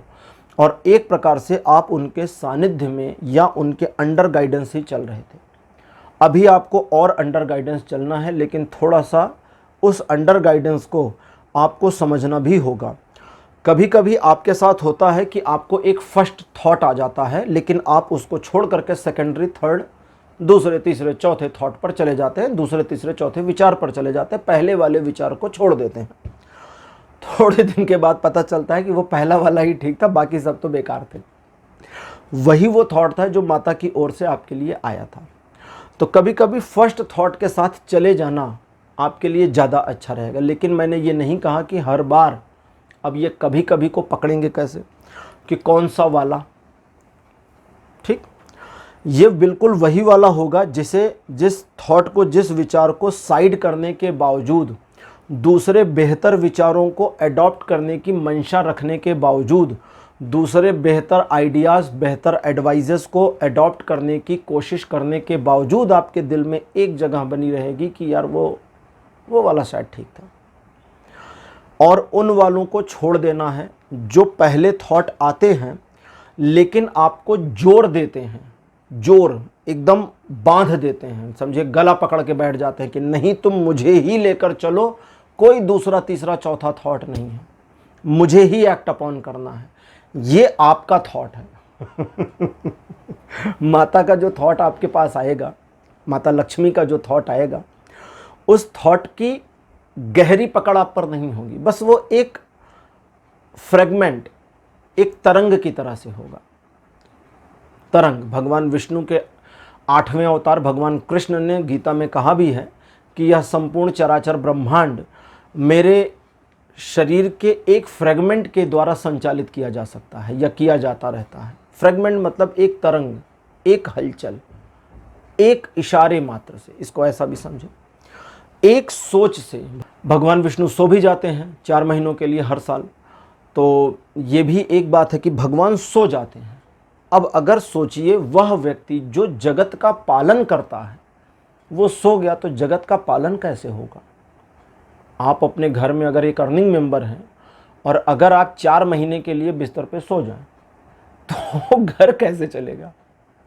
और एक प्रकार से आप उनके सानिध्य में या उनके अंडर गाइडेंस ही चल रहे थे। अभी आपको और अंडर गाइडेंस चलना है, लेकिन थोड़ा सा उस अंडर गाइडेंस को आपको समझना भी होगा। कभी कभी आपके साथ होता है कि आपको एक फर्स्ट थॉट आ जाता है, लेकिन आप उसको छोड़ करके सेकेंडरी, थर्ड, दूसरे, तीसरे, चौथे थॉट पर चले जाते हैं, दूसरे, तीसरे, चौथे विचार पर चले जाते हैं, पहले वाले विचार को छोड़ देते हैं। थोड़े दिन के बाद पता चलता है कि वो पहला वाला ही ठीक था, बाकी सब तो बेकार थे। वही वो थॉट था जो माता की ओर से आपके लिए आया था। तो कभी कभी फर्स्ट थॉट के साथ चले जाना आपके लिए ज़्यादा अच्छा रहेगा। लेकिन मैंने ये नहीं कहा कि हर बार, अब ये कभी कभी को पकड़ेंगे कैसे कि कौन सा वाला, ठीक। ये बिल्कुल वही वाला होगा जिस थॉट को, जिस विचार को साइड करने के बावजूद, दूसरे बेहतर विचारों को एडॉप्ट करने की मंशा रखने के बावजूद, दूसरे बेहतर आइडियाज़, बेहतर एडवाइजेस को एडॉप्ट करने की कोशिश करने के बावजूद आपके दिल में एक जगह बनी रहेगी कि यार वो वाला शायद ठीक था। और उन वालों को छोड़ देना है जो पहले थॉट आते हैं लेकिन आपको जोर देते हैं, जोर एकदम बांध देते हैं, समझे, गला पकड़ के बैठ जाते हैं कि नहीं तुम मुझे ही लेकर चलो, कोई दूसरा तीसरा चौथा थॉट नहीं है, मुझे ही एक्ट अपॉन करना है। ये आपका थॉट है। माता का जो थॉट आपके पास आएगा, माता लक्ष्मी का जो थॉट आएगा, उस थॉट की गहरी पकड़ आप पर नहीं होगी, बस वो एक फ्रेगमेंट, एक तरंग की तरह से होगा। तरंग, भगवान विष्णु के 8वें अवतार भगवान कृष्ण ने गीता में कहा भी है कि यह संपूर्ण चराचर ब्रह्मांड मेरे शरीर के एक फ्रेगमेंट के द्वारा संचालित किया जा सकता है या किया जाता रहता है। फ्रेगमेंट मतलब एक तरंग, एक हलचल, एक इशारे मात्र से, इसको ऐसा भी समझे, एक सोच से। भगवान विष्णु सो भी जाते हैं 4 महीनों के लिए हर साल, तो ये भी एक बात है कि भगवान सो जाते हैं। अब अगर सोचिए वह व्यक्ति जो जगत का पालन करता है वो सो गया तो जगत का पालन कैसे होगा। आप अपने घर में अगर एक अर्निंग मेंबर हैं और अगर आप 4 महीने के लिए बिस्तर पे सो जाएं तो घर कैसे चलेगा,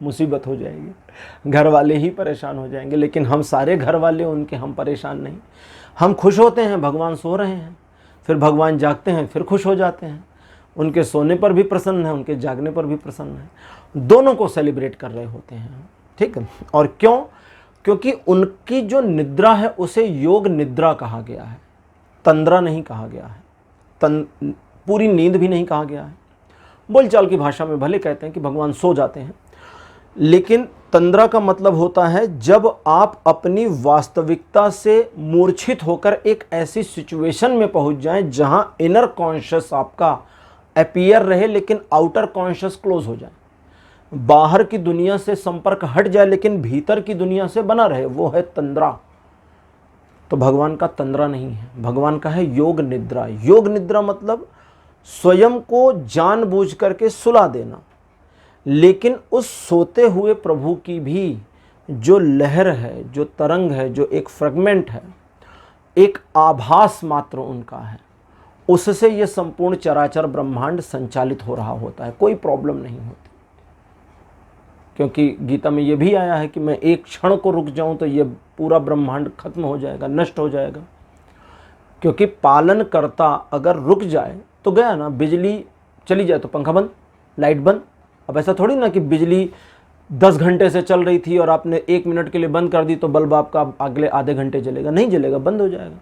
मुसीबत हो जाएगी, घर वाले ही परेशान हो जाएंगे। लेकिन हम सारे घर वाले उनके, हम परेशान नहीं, हम खुश होते हैं भगवान सो रहे हैं, फिर भगवान जागते हैं फिर खुश हो जाते हैं, उनके सोने पर भी प्रसन्न है, उनके जागने पर भी प्रसन्न है, दोनों को सेलिब्रेट कर रहे होते हैं, ठीक है। और क्यों? क्योंकि उनकी जो निद्रा है उसे योग निद्रा कहा गया है, तंद्रा नहीं कहा गया है, पूरी नींद भी नहीं कहा गया है। बोलचाल की भाषा में भले कहते हैं कि भगवान सो जाते हैं, लेकिन तंद्रा का मतलब होता है जब आप अपनी वास्तविकता से मूर्छित होकर एक ऐसी सिचुएशन में पहुंच जाएं जहां इनर कॉन्शियस आपका अपीयर रहे लेकिन आउटर कॉन्शियस क्लोज हो जाए, बाहर की दुनिया से संपर्क हट जाए लेकिन भीतर की दुनिया से बना रहे, वो है तंद्रा। तो भगवान का तंद्रा नहीं है, भगवान का है योग निद्रा। योग निद्रा मतलब स्वयं को जानबूझ करके सुला देना, लेकिन उस सोते हुए प्रभु की भी जो लहर है, जो तरंग है, जो एक फ्रेगमेंट है, एक आभास मात्र उनका है, उससे ये संपूर्ण चराचर ब्रह्मांड संचालित हो रहा होता है, कोई प्रॉब्लम नहीं होती। क्योंकि गीता में ये भी आया है कि मैं एक क्षण को रुक जाऊं तो ये पूरा ब्रह्मांड खत्म हो जाएगा, नष्ट हो जाएगा। क्योंकि पालन करता अगर रुक जाए तो गया ना, बिजली चली जाए तो पंखा बंद, लाइट बंद। अब ऐसा थोड़ी ना कि बिजली 10 घंटे से चल रही थी और आपने 1 मिनट के लिए बंद कर दी तो बल्ब आपका अगले आधे घंटे जलेगा, नहीं जलेगा, बंद हो जाएगा।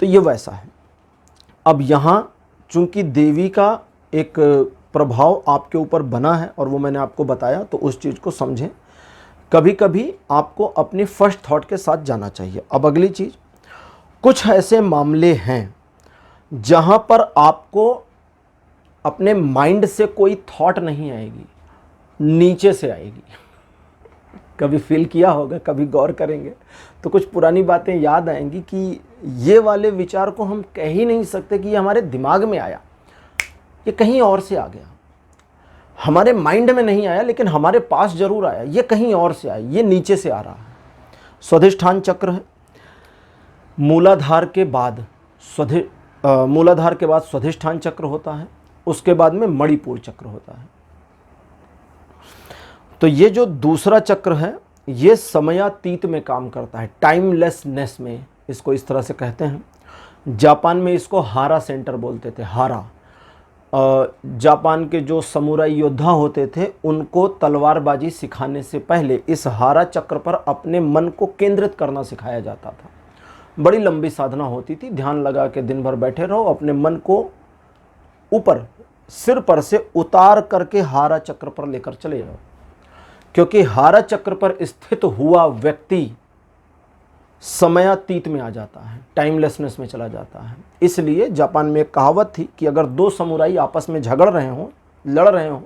तो ये वैसा है। अब यहाँ चूंकि देवी का एक प्रभाव आपके ऊपर बना है और वो मैंने आपको बताया, तो उस चीज़ को समझें। कभी कभी आपको अपनी फर्स्ट थॉट के साथ जाना चाहिए। अब अगली चीज़, कुछ ऐसे मामले हैं जहाँ पर आपको अपने माइंड से कोई थॉट नहीं आएगी, नीचे से आएगी। कभी फील किया होगा, कभी गौर करेंगे तो कुछ पुरानी बातें याद आएंगी कि ये वाले विचार को हम कह ही नहीं सकते कि ये हमारे दिमाग में आया, ये कहीं और से आ गया, हमारे माइंड में नहीं आया लेकिन हमारे पास जरूर आया, ये कहीं और से आया, ये नीचे से आ रहा है। स्वाधिष्ठान चक्र है, मूलाधार के बाद स्वाधिष्ठान चक्र होता है, उसके बाद में मणिपुर चक्र होता है। तो ये जो दूसरा चक्र है ये समयातीत में काम करता है, टाइमलेसनेस में, इसको इस तरह से कहते हैं। जापान में इसको हारा सेंटर बोलते थे, हारा। जापान के जो समुराई योद्धा होते थे उनको तलवारबाजी सिखाने से पहले इस हारा चक्र पर अपने मन को केंद्रित करना सिखाया जाता था। बड़ी लंबी साधना होती थी, ध्यान लगा के दिन भर बैठे रहो, अपने मन को ऊपर सिर पर से उतार करके हारा चक्र पर लेकर चले जाओ। क्योंकि हारा चक्र पर स्थित हुआ व्यक्ति समयातीत में आ जाता है, टाइमलेसनेस में चला जाता है। इसलिए जापान में एक कहावत थी कि अगर दो समुराई आपस में झगड़ रहे हों, लड़ रहे हों,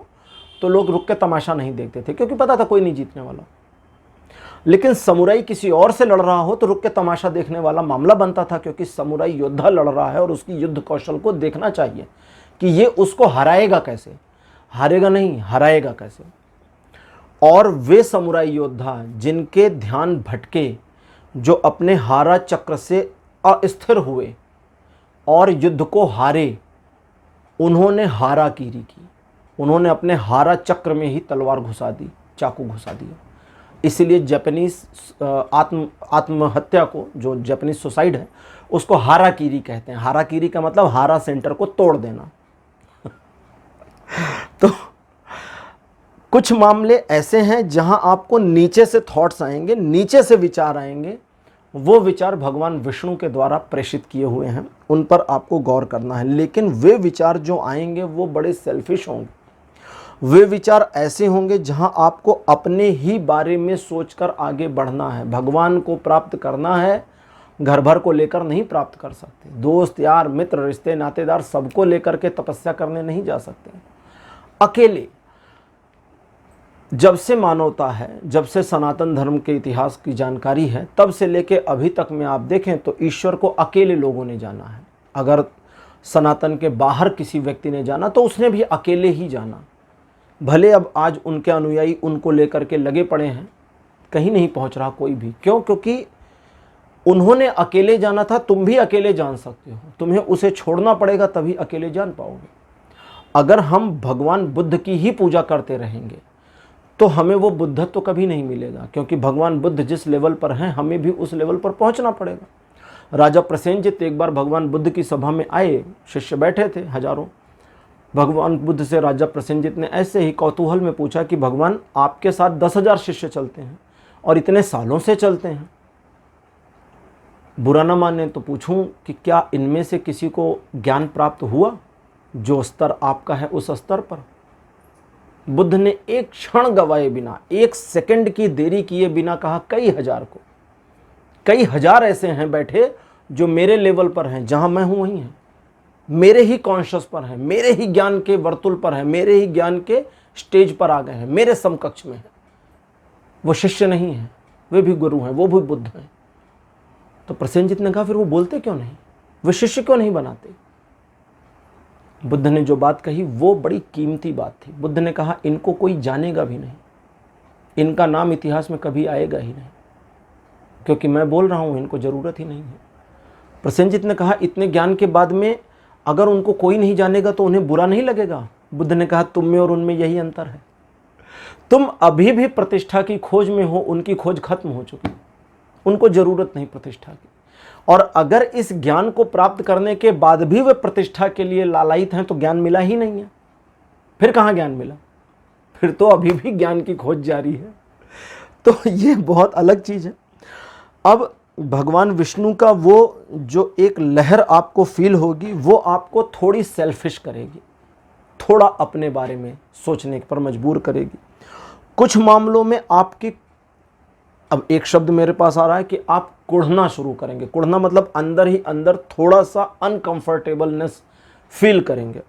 तो लोग रुक के तमाशा नहीं देखते थे, क्योंकि पता था कोई नहीं जीतने वाला। लेकिन समुराई किसी और से लड़ रहा हो तो रुक के तमाशा देखने वाला मामला बनता था, क्योंकि समुराई योद्धा लड़ रहा है और उसकी युद्ध कौशल को देखना चाहिए कि ये उसको हराएगा कैसे, हारेगा नहीं, हराएगा कैसे। और वे समुराई योद्धा जिनके ध्यान भटके, जो अपने हारा चक्र से अस्थिर हुए और युद्ध को हारे, उन्होंने हाराकीरी की, उन्होंने अपने हारा चक्र में ही तलवार घुसा दी, चाकू घुसा दिया। इसीलिए जापानीज आत्महत्या को, जो जापानीज सुसाइड है, उसको हाराकीरी कहते हैं। हाराकीरी का मतलब हारा सेंटर को तोड़ देना। तो कुछ मामले ऐसे हैं जहां आपको नीचे से थॉट्स आएंगे, नीचे से विचार आएंगे। वो विचार भगवान विष्णु के द्वारा प्रेषित किए हुए हैं, उन पर आपको गौर करना है। लेकिन वे विचार जो आएंगे वो बड़े सेल्फिश होंगे। वे विचार ऐसे होंगे जहां आपको अपने ही बारे में सोचकर आगे बढ़ना है। भगवान को प्राप्त करना है, घर भर को लेकर नहीं प्राप्त कर सकते। दोस्त, यार, मित्र, रिश्ते, नातेदार सबको लेकर के तपस्या करने नहीं जा सकते। अकेले जब से मानवता है, जब से सनातन धर्म के इतिहास की जानकारी है, तब से लेके अभी तक में आप देखें तो ईश्वर को अकेले लोगों ने जाना है। अगर सनातन के बाहर किसी व्यक्ति ने जाना तो उसने भी अकेले ही जाना। भले अब आज उनके अनुयायी उनको लेकर के लगे पड़े हैं, कहीं नहीं पहुंच रहा कोई भी। क्यों? क्योंकि उन्होंने अकेले जाना था, तुम भी अकेले जान सकते हो। तुम्हें उसे छोड़ना पड़ेगा, तभी अकेले जान पाओगे। अगर हम भगवान बुद्ध की ही पूजा करते रहेंगे तो हमें वो बुद्धत्व तो कभी नहीं मिलेगा, क्योंकि भगवान बुद्ध जिस लेवल पर हैं, हमें भी उस लेवल पर पहुंचना पड़ेगा। राजा प्रसेनजित एक बार भगवान बुद्ध की सभा में आए, शिष्य बैठे थे हजारों। भगवान बुद्ध से राजा प्रसेनजित ने ऐसे ही कौतूहल में पूछा कि भगवान, आपके साथ 10,000 शिष्य चलते हैं और इतने सालों से चलते हैं, बुरा ना माने तो पूछूं कि क्या इनमें से किसी को ज्ञान प्राप्त हुआ जो स्तर आपका है उस स्तर पर? बुद्ध ने एक क्षण गवाए बिना, एक सेकंड की देरी किए बिना कहा, कई हजार को, कई हजार ऐसे हैं बैठे जो मेरे लेवल पर हैं, जहां मैं हूं वहीं हैं, मेरे ही कॉन्शियस पर हैं, मेरे ही ज्ञान के वर्तुल पर हैं, मेरे ही ज्ञान के स्टेज पर आ गए हैं, मेरे समकक्ष में हैं। वो शिष्य नहीं है, वे भी गुरु हैं, वो भी बुद्ध हैं। तो प्रसेनजित ने कहा, फिर वो बोलते क्यों नहीं, वे शिष्य क्यों नहीं बनाते? बुद्ध ने जो बात कही वो बड़ी कीमती बात थी। बुद्ध ने कहा, इनको कोई जानेगा भी नहीं, इनका नाम इतिहास में कभी आएगा ही नहीं, क्योंकि मैं बोल रहा हूं, इनको जरूरत ही नहीं है। प्रसेनजित ने कहा, इतने ज्ञान के बाद में अगर उनको कोई नहीं जानेगा तो उन्हें बुरा नहीं लगेगा? बुद्ध ने कहा, तुम में और उनमें यही अंतर है, तुम अभी भी प्रतिष्ठा की खोज में हो, उनकी खोज खत्म हो चुकी, उनको जरूरत नहीं प्रतिष्ठा की। और अगर इस ज्ञान को प्राप्त करने के बाद भी वे प्रतिष्ठा के लिए लालायित हैं तो ज्ञान मिला ही नहीं है। फिर कहाँ ज्ञान मिला? फिर तो अभी भी ज्ञान की खोज जारी है। तो ये बहुत अलग चीज है। अब भगवान विष्णु का वो जो एक लहर आपको फील होगी, वो आपको थोड़ी सेल्फिश करेगी, थोड़ा अपने बारे में सोचने पर मजबूर करेगी। कुछ मामलों में आपकी, अब एक शब्द मेरे पास आ रहा है कि आप कुढ़ना शुरू करेंगे। कुढ़ना मतलब अंदर ही अंदर थोड़ा सा अनकंफर्टेबलनेस फील करेंगे।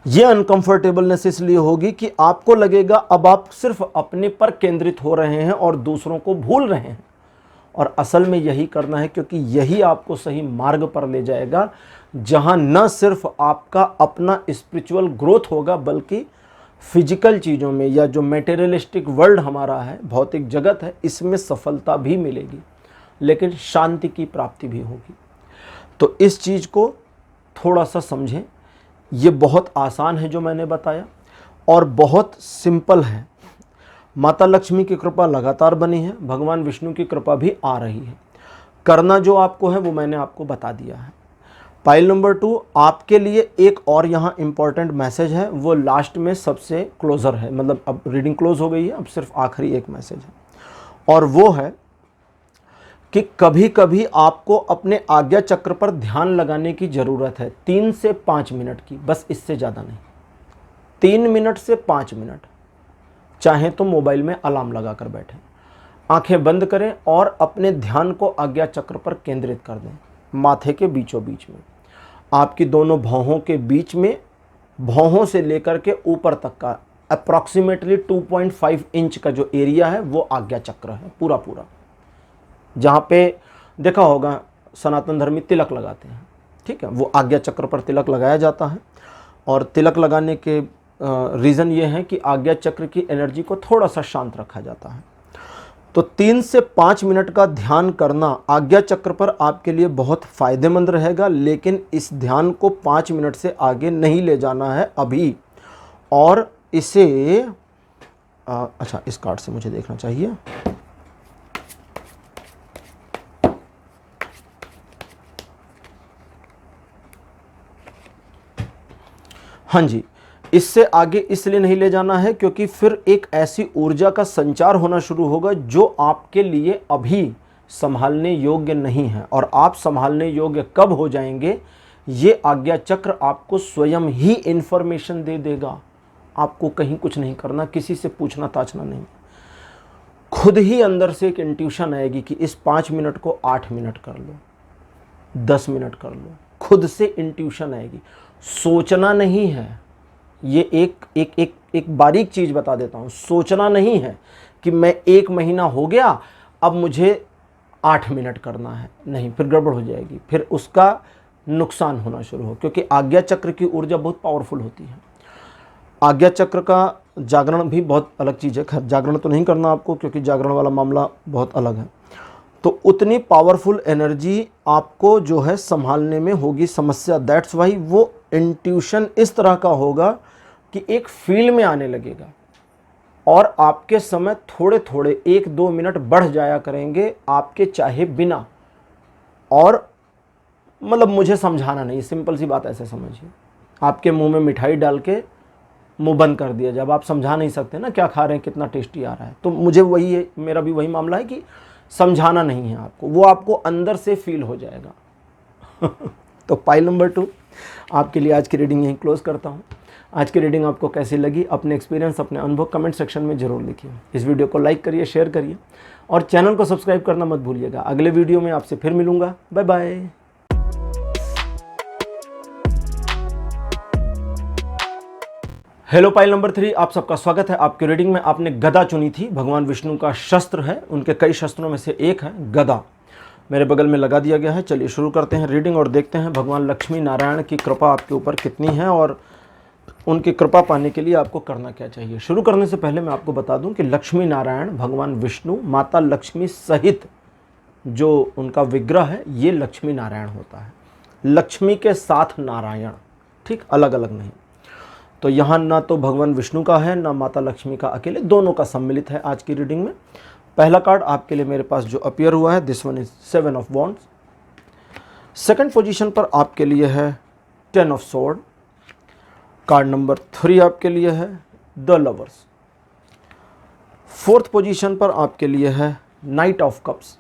ये अनकंफर्टेबलनेस इसलिए होगी कि आपको लगेगा अब आप सिर्फ अपने पर केंद्रित हो रहे हैं और दूसरों को भूल रहे हैं। और असल में यही करना है, क्योंकि यही आपको सही मार्ग पर ले जाएगा, जहां न सिर्फ आपका अपना स्पिरिचुअल ग्रोथ होगा, बल्कि फिजिकल चीज़ों में या जो मेटेरियलिस्टिक वर्ल्ड हमारा है, भौतिक जगत है, इसमें सफलता भी मिलेगी, लेकिन शांति की प्राप्ति भी होगी। तो इस चीज़ को थोड़ा सा समझें। ये बहुत आसान है जो मैंने बताया, और बहुत सिंपल है। माता लक्ष्मी की कृपा लगातार बनी है, भगवान विष्णु की कृपा भी आ रही है। करना जो आपको है वो मैंने आपको बता दिया है। फाइल नंबर 2 आपके लिए एक और यहाँ इंपॉर्टेंट मैसेज है, वो लास्ट में सबसे क्लोजर है, मतलब अब रीडिंग क्लोज हो गई है, अब सिर्फ आखिरी एक मैसेज है, और वो है कि कभी कभी आपको अपने आज्ञा चक्र पर ध्यान लगाने की ज़रूरत है, 3 से 5 मिनट की, बस इससे ज़्यादा नहीं। 3 मिनट से 5 मिनट, चाहे तो मोबाइल में अलार्म लगा कर बैठें। आंखें बंद करें और अपने ध्यान को आज्ञा चक्र पर केंद्रित कर दें, माथे के बीचों बीच में, आपकी दोनों भौहों के बीच में, भौहों से लेकर के ऊपर तक का अप्रॉक्सीमेटली 2.5 इंच का जो एरिया है वो आज्ञा चक्र है पूरा पूरा। जहाँ पे देखा होगा सनातन धर्मी तिलक लगाते हैं, ठीक है, वो आज्ञा चक्र पर तिलक लगाया जाता है। और तिलक लगाने के रीज़न ये है कि आज्ञा चक्र की एनर्जी को थोड़ा सा शांत रखा जाता है। तो 3 से 5 मिनट का ध्यान करना आज्ञा चक्र पर आपके लिए बहुत फ़ायदेमंद रहेगा, लेकिन इस ध्यान को 5 मिनट से आगे नहीं ले जाना है अभी। और इसे अच्छा, इस कार्ड से मुझे देखना चाहिए। हाँ जी, इससे आगे इसलिए नहीं ले जाना है क्योंकि फिर एक ऐसी ऊर्जा का संचार होना शुरू होगा जो आपके लिए अभी संभालने योग्य नहीं है। और आप संभालने योग्य कब हो जाएंगे, ये आज्ञा चक्र आपको स्वयं ही इंफॉर्मेशन दे देगा। आपको कहीं कुछ नहीं करना, किसी से पूछना ताछना नहीं, खुद ही अंदर से एक इंट्यूशन आएगी कि इस 5 मिनट को 8 मिनट कर लो, 10 मिनट कर लो। खुद से इंट्यूशन आएगी, सोचना नहीं है। ये एक बारीक चीज़ बता देता हूँ, सोचना नहीं है कि मैं 1 महीना हो गया अब मुझे 8 मिनट करना है, नहीं, फिर गड़बड़ हो जाएगी, फिर उसका नुकसान होना शुरू हो। क्योंकि आज्ञा चक्र की ऊर्जा बहुत पावरफुल होती है। आज्ञा चक्र का जागरण भी बहुत अलग चीज़ है, खैर जागरण तो नहीं करना आपको क्योंकि जागरण वाला मामला बहुत अलग है। तो उतनी पावरफुल एनर्जी आपको जो है संभालने में होगी समस्या। दैट्स वाई वो इंट्यूशन इस तरह का होगा कि एक फील्ड में आने लगेगा और आपके समय थोड़े थोड़े 1-2 मिनट बढ़ जाया करेंगे आपके चाहे बिना। और मतलब मुझे समझाना नहीं, सिंपल सी बात ऐसे समझिए, आपके मुंह में मिठाई डाल के मुंह बंद कर दिया। जब आप समझा नहीं सकते ना क्या खा रहे हैं, कितना टेस्टी आ रहा है, तो मुझे वही है, मेरा भी वही मामला है कि समझाना नहीं है आपको, वो आपको अंदर से फील हो जाएगा। तो पाइल नंबर 2 आपके लिए आज की रीडिंग यहीं क्लोज करता हूँ। आज की रीडिंग आपको कैसी लगी, अपने एक्सपीरियंस, अपने अनुभव कमेंट सेक्शन में ज़रूर लिखिए। इस वीडियो को लाइक करिए, शेयर करिए और चैनल को सब्सक्राइब करना मत भूलिएगा। अगले वीडियो में आपसे फिर मिलूँगा। Bye bye. Hello pile number 3, आप सबका स्वागत है। आपकी रीडिंग में आपने गदा चुनी थी, भगवान विष्णु का शस्त्र है, उनके कई शस्त्रों में से एक है गदा। मेरे बगल में लगा दिया गया है। चलिए शुरू करते हैं रीडिंग और देखते हैं भगवान लक्ष्मी नारायण की कृपा आपके ऊपर कितनी है और उनकी कृपा पाने के लिए आपको करना क्या चाहिए। शुरू करने से पहले मैं आपको बता दूं कि लक्ष्मी नारायण भगवान विष्णु माता लक्ष्मी सहित जो उनका विग्रह है ये लक्ष्मी नारायण होता है। लक्ष्मी के साथ नारायण, ठीक, अलग अलग नहीं। तो यहाँ ना तो भगवान विष्णु का है ना माता लक्ष्मी का, अकेले दोनों का सम्मिलित है आज की रीडिंग में। पहला कार्ड आपके लिए मेरे पास जो अपीयर हुआ है, this one is 7 of wands. Second position पर आपके लिए है 10 ऑफ स्वॉर्ड। कार्ड नंबर 3 आपके लिए है द लवर्स। फोर्थ पोजीशन पर आपके लिए है नाइट ऑफ कप्स।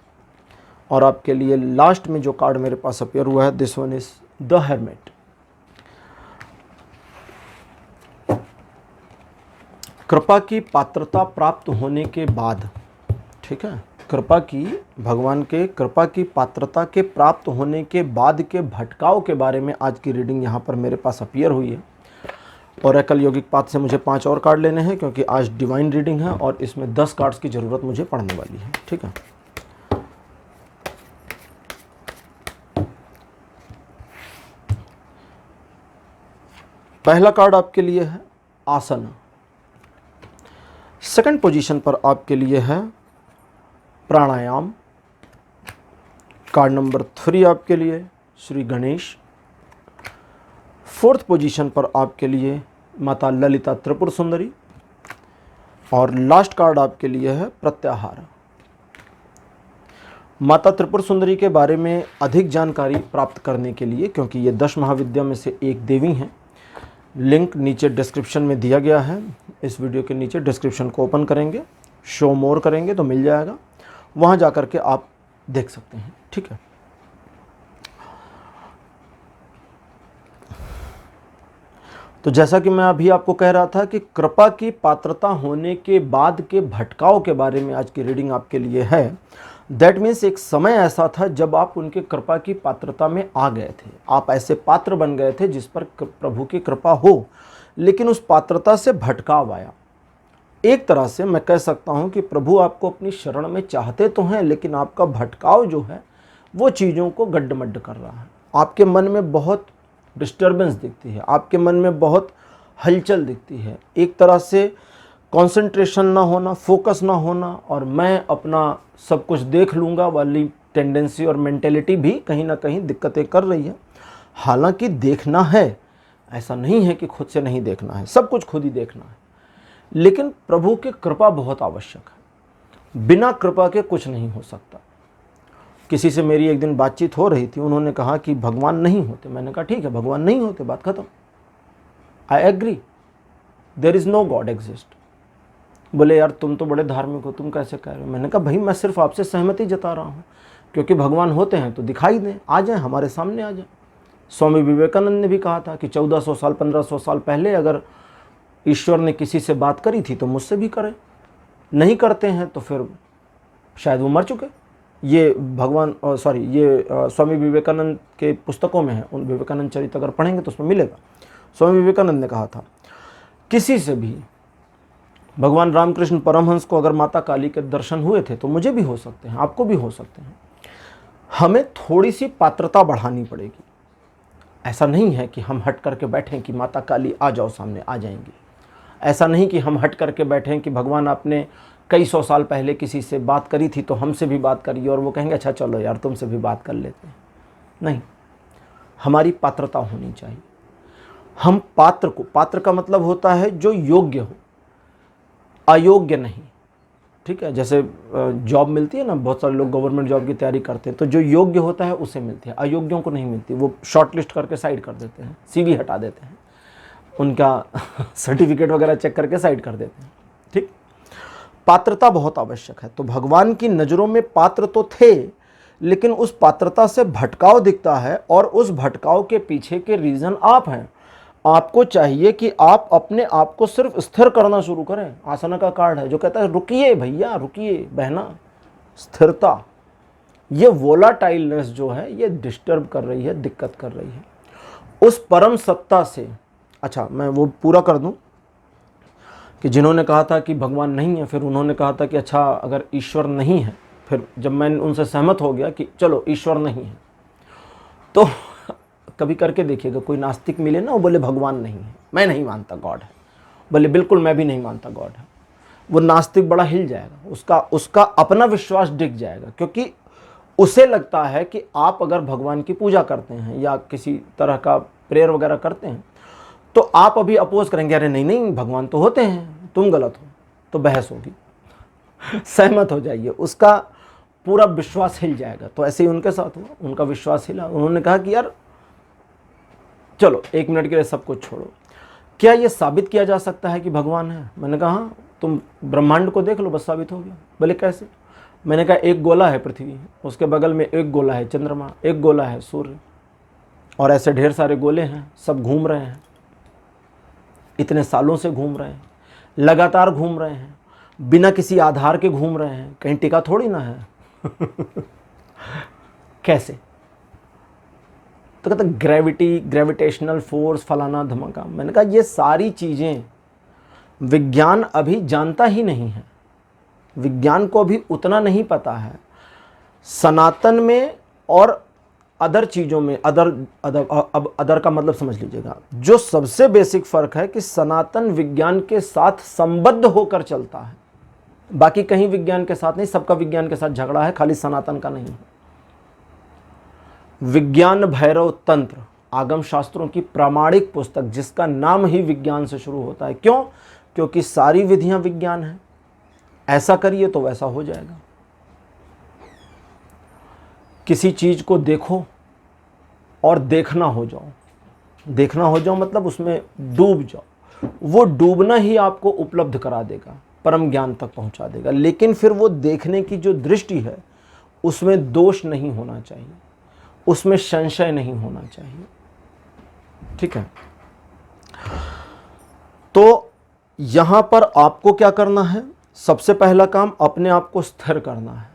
और आपके लिए लास्ट में जो कार्ड मेरे पास अपीयर हुआ है, this one is the hermit. कृपा की पात्रता प्राप्त होने के बाद, ठीक है, कृपा की, भगवान के कृपा की पात्रता के प्राप्त होने के बाद के भटकाव के बारे में आज की रीडिंग यहाँ पर मेरे पास अपीयर हुई है। ओरेकल योगिक पाथ से मुझे 5 और कार्ड लेने हैं क्योंकि आज डिवाइन रीडिंग है और इसमें 10 कार्ड्स की ज़रूरत मुझे पड़ने वाली है, ठीक है। पहला कार्ड आपके लिए है आसन। सेकंड पोजीशन पर आपके लिए है प्राणायाम। कार्ड नंबर 3 आपके लिए श्री गणेश। फोर्थ पोजीशन पर आपके लिए माता ललिता त्रिपुर सुंदरी। और लास्ट कार्ड आपके लिए है प्रत्याहार। माता त्रिपुर सुंदरी के बारे में अधिक जानकारी प्राप्त करने के लिए, क्योंकि ये 10 महाविद्या में से एक देवी हैं, लिंक नीचे डिस्क्रिप्शन में दिया गया है। इस वीडियो के नीचे डिस्क्रिप्शन को ओपन करेंगे, शो मोर करेंगे तो मिल जाएगा, वहाँ जाकर के आप देख सकते हैं, ठीक है। तो जैसा कि मैं अभी आपको कह रहा था कि कृपा की पात्रता होने के बाद के भटकाव के बारे में आज की रीडिंग आपके लिए है। दैट मीन्स एक समय ऐसा था जब आप उनके कृपा की पात्रता में आ गए थे, आप ऐसे पात्र बन गए थे जिस पर प्रभु की कृपा हो, लेकिन उस पात्रता से भटकाव आया। एक तरह से मैं कह सकता हूं कि प्रभु आपको अपनी शरण में चाहते तो हैं, लेकिन आपका भटकाव जो है वो चीज़ों को गड्ढमड्ढ कर रहा है। आपके मन में बहुत डिस्टर्बेंस दिखती है, आपके मन में बहुत हलचल दिखती है, एक तरह से कंसंट्रेशन ना होना, फोकस ना होना, और मैं अपना सब कुछ देख लूँगा वाली टेंडेंसी और मेंटेलिटी भी कहीं ना कहीं दिक्कतें कर रही है। हालांकि देखना है, ऐसा नहीं है कि खुद से नहीं देखना है, सब कुछ खुद ही देखना है, लेकिन प्रभु की कृपा बहुत आवश्यक है। बिना कृपा के कुछ नहीं हो सकता। किसी से मेरी एक दिन बातचीत हो रही थी, उन्होंने कहा कि भगवान नहीं होते। मैंने कहा ठीक है, भगवान नहीं होते, बात खत्म, I agree, there is no God exist. बोले यार तुम तो बड़े धार्मिक हो, तुम कैसे कह रहे हो? मैंने कहा भाई मैं सिर्फ आपसे सहमति जता रहा हूँ, क्योंकि भगवान होते हैं तो दिखाई दें, आ जाएं, हमारे सामने आ जाएं। स्वामी विवेकानंद ने भी कहा था कि 1400 साल 1500 साल पहले अगर ईश्वर ने किसी से बात करी थी तो मुझसे भी करें, नहीं करते हैं तो फिर शायद वो मर चुके। ये भगवान ये स्वामी विवेकानंद के पुस्तकों में है, उन विवेकानंद चरित्र अगर पढ़ेंगे तो उसमें मिलेगा। स्वामी विवेकानंद ने कहा था किसी से भी, भगवान रामकृष्ण परमहंस को अगर माता काली के दर्शन हुए थे तो मुझे भी हो सकते हैं, आपको भी हो सकते हैं। हमें थोड़ी सी पात्रता बढ़ानी पड़ेगी। ऐसा नहीं है कि हम हट करके बैठें कि माता काली आ जाओ सामने, आ जाएंगी। ऐसा नहीं कि हम हट करके बैठें कि भगवान आपने कई सौ साल पहले किसी से बात करी थी तो हमसे भी बात करिए, और वो कहेंगे अच्छा चलो यार तुमसे भी बात कर लेते हैं। नहीं, हमारी पात्रता होनी चाहिए। हम पात्र का मतलब होता है जो योग्य हो, अयोग्य नहीं। ठीक है, जैसे जॉब मिलती है ना, बहुत सारे लोग गवर्नमेंट जॉब की तैयारी करते हैं, तो जो योग्य होता है उसे मिलती है, अयोग्यों को नहीं मिलती। वो शॉर्ट लिस्ट करके साइड कर देते हैं, सीवी हटा देते हैं, उनका सर्टिफिकेट वगैरह चेक करके साइड कर देते हैं। ठीक, पात्रता बहुत आवश्यक है। तो भगवान की नज़रों में पात्र तो थे, लेकिन उस पात्रता से भटकाव दिखता है, और उस भटकाव के पीछे के रीज़न आप हैं। आपको चाहिए कि आप अपने आप को सिर्फ स्थिर करना शुरू करें। आसना का कार्ड है जो कहता है रुकिए भैया, रुकिए बहना। स्थिरता, ये वोलाटाइलनेस जो है ये डिस्टर्ब कर रही है, दिक्कत कर रही है। उस परम सत्ता से, अच्छा मैं वो पूरा कर दूं कि जिन्होंने कहा था कि भगवान नहीं है, फिर उन्होंने कहा था कि अच्छा अगर ईश्वर नहीं है, फिर जब मैं उनसे सहमत हो गया कि चलो ईश्वर नहीं है, तो कभी करके देखिएगा कोई नास्तिक मिले ना, वो बोले भगवान नहीं है, मैं नहीं मानता गॉड है, बोले बिल्कुल मैं भी नहीं मानता गॉड है, वो नास्तिक बड़ा हिल जाएगा, उसका अपना विश्वास डिग जाएगा, क्योंकि उसे लगता है कि आप अगर भगवान की पूजा करते हैं या किसी तरह का प्रेयर वगैरह करते हैं तो आप अभी अपोज करेंगे, अरे नहीं नहीं भगवान तो होते हैं, तुम गलत हो, तो बहस होगी। सहमत हो जाइए, उसका पूरा विश्वास हिल जाएगा। तो ऐसे ही उनके साथ हुआ, उनका विश्वास हिला। उन्होंने कहा कि यार चलो 1 मिनट के लिए सब कुछ छोड़ो, क्या ये साबित किया जा सकता है कि भगवान है? मैंने कहा हाँ, तुम ब्रह्मांड को देख लो, बस साबित हो गया। बोले कैसे? मैंने कहा एक गोला है पृथ्वी, उसके बगल में एक गोला है चंद्रमा, एक गोला है सूर्य, और ऐसे ढेर सारे गोले हैं, सब घूम रहे हैं, इतने सालों से घूम रहे हैं, लगातार घूम रहे हैं, बिना किसी आधार के घूम रहे हैं, कहीं टिका थोड़ी ना है। कैसे? तो कहते ग्रेविटी, ग्रेविटेशनल फोर्स, फलाना धमाका। मैंने कहा ये सारी चीज़ें विज्ञान अभी जानता ही नहीं है, विज्ञान को अभी उतना नहीं पता है। सनातन में और अदर चीज़ों में, अदर का मतलब समझ लीजिएगा, जो सबसे बेसिक फ़र्क है कि सनातन विज्ञान के साथ संबद्ध होकर चलता है, बाकी कहीं विज्ञान के साथ नहीं। सबका विज्ञान के साथ झगड़ा है, खाली सनातन का नहीं है। विज्ञान भैरव तंत्र, आगम शास्त्रों की प्रामाणिक पुस्तक, जिसका नाम ही विज्ञान से शुरू होता है। क्यों? क्योंकि सारी विधियां विज्ञान हैं, ऐसा करिए तो वैसा हो जाएगा। किसी चीज को देखो और देखना हो जाओ, देखना हो जाओ मतलब उसमें डूब जाओ, वो डूबना ही आपको उपलब्ध करा देगा, परम ज्ञान तक पहुंचा देगा। लेकिन फिर वो देखने की जो दृष्टि है उसमें दोष नहीं होना चाहिए, उसमें संशय नहीं होना चाहिए। ठीक है। तो यहाँ पर आपको क्या करना है, सबसे पहला काम अपने आप को स्थिर करना है।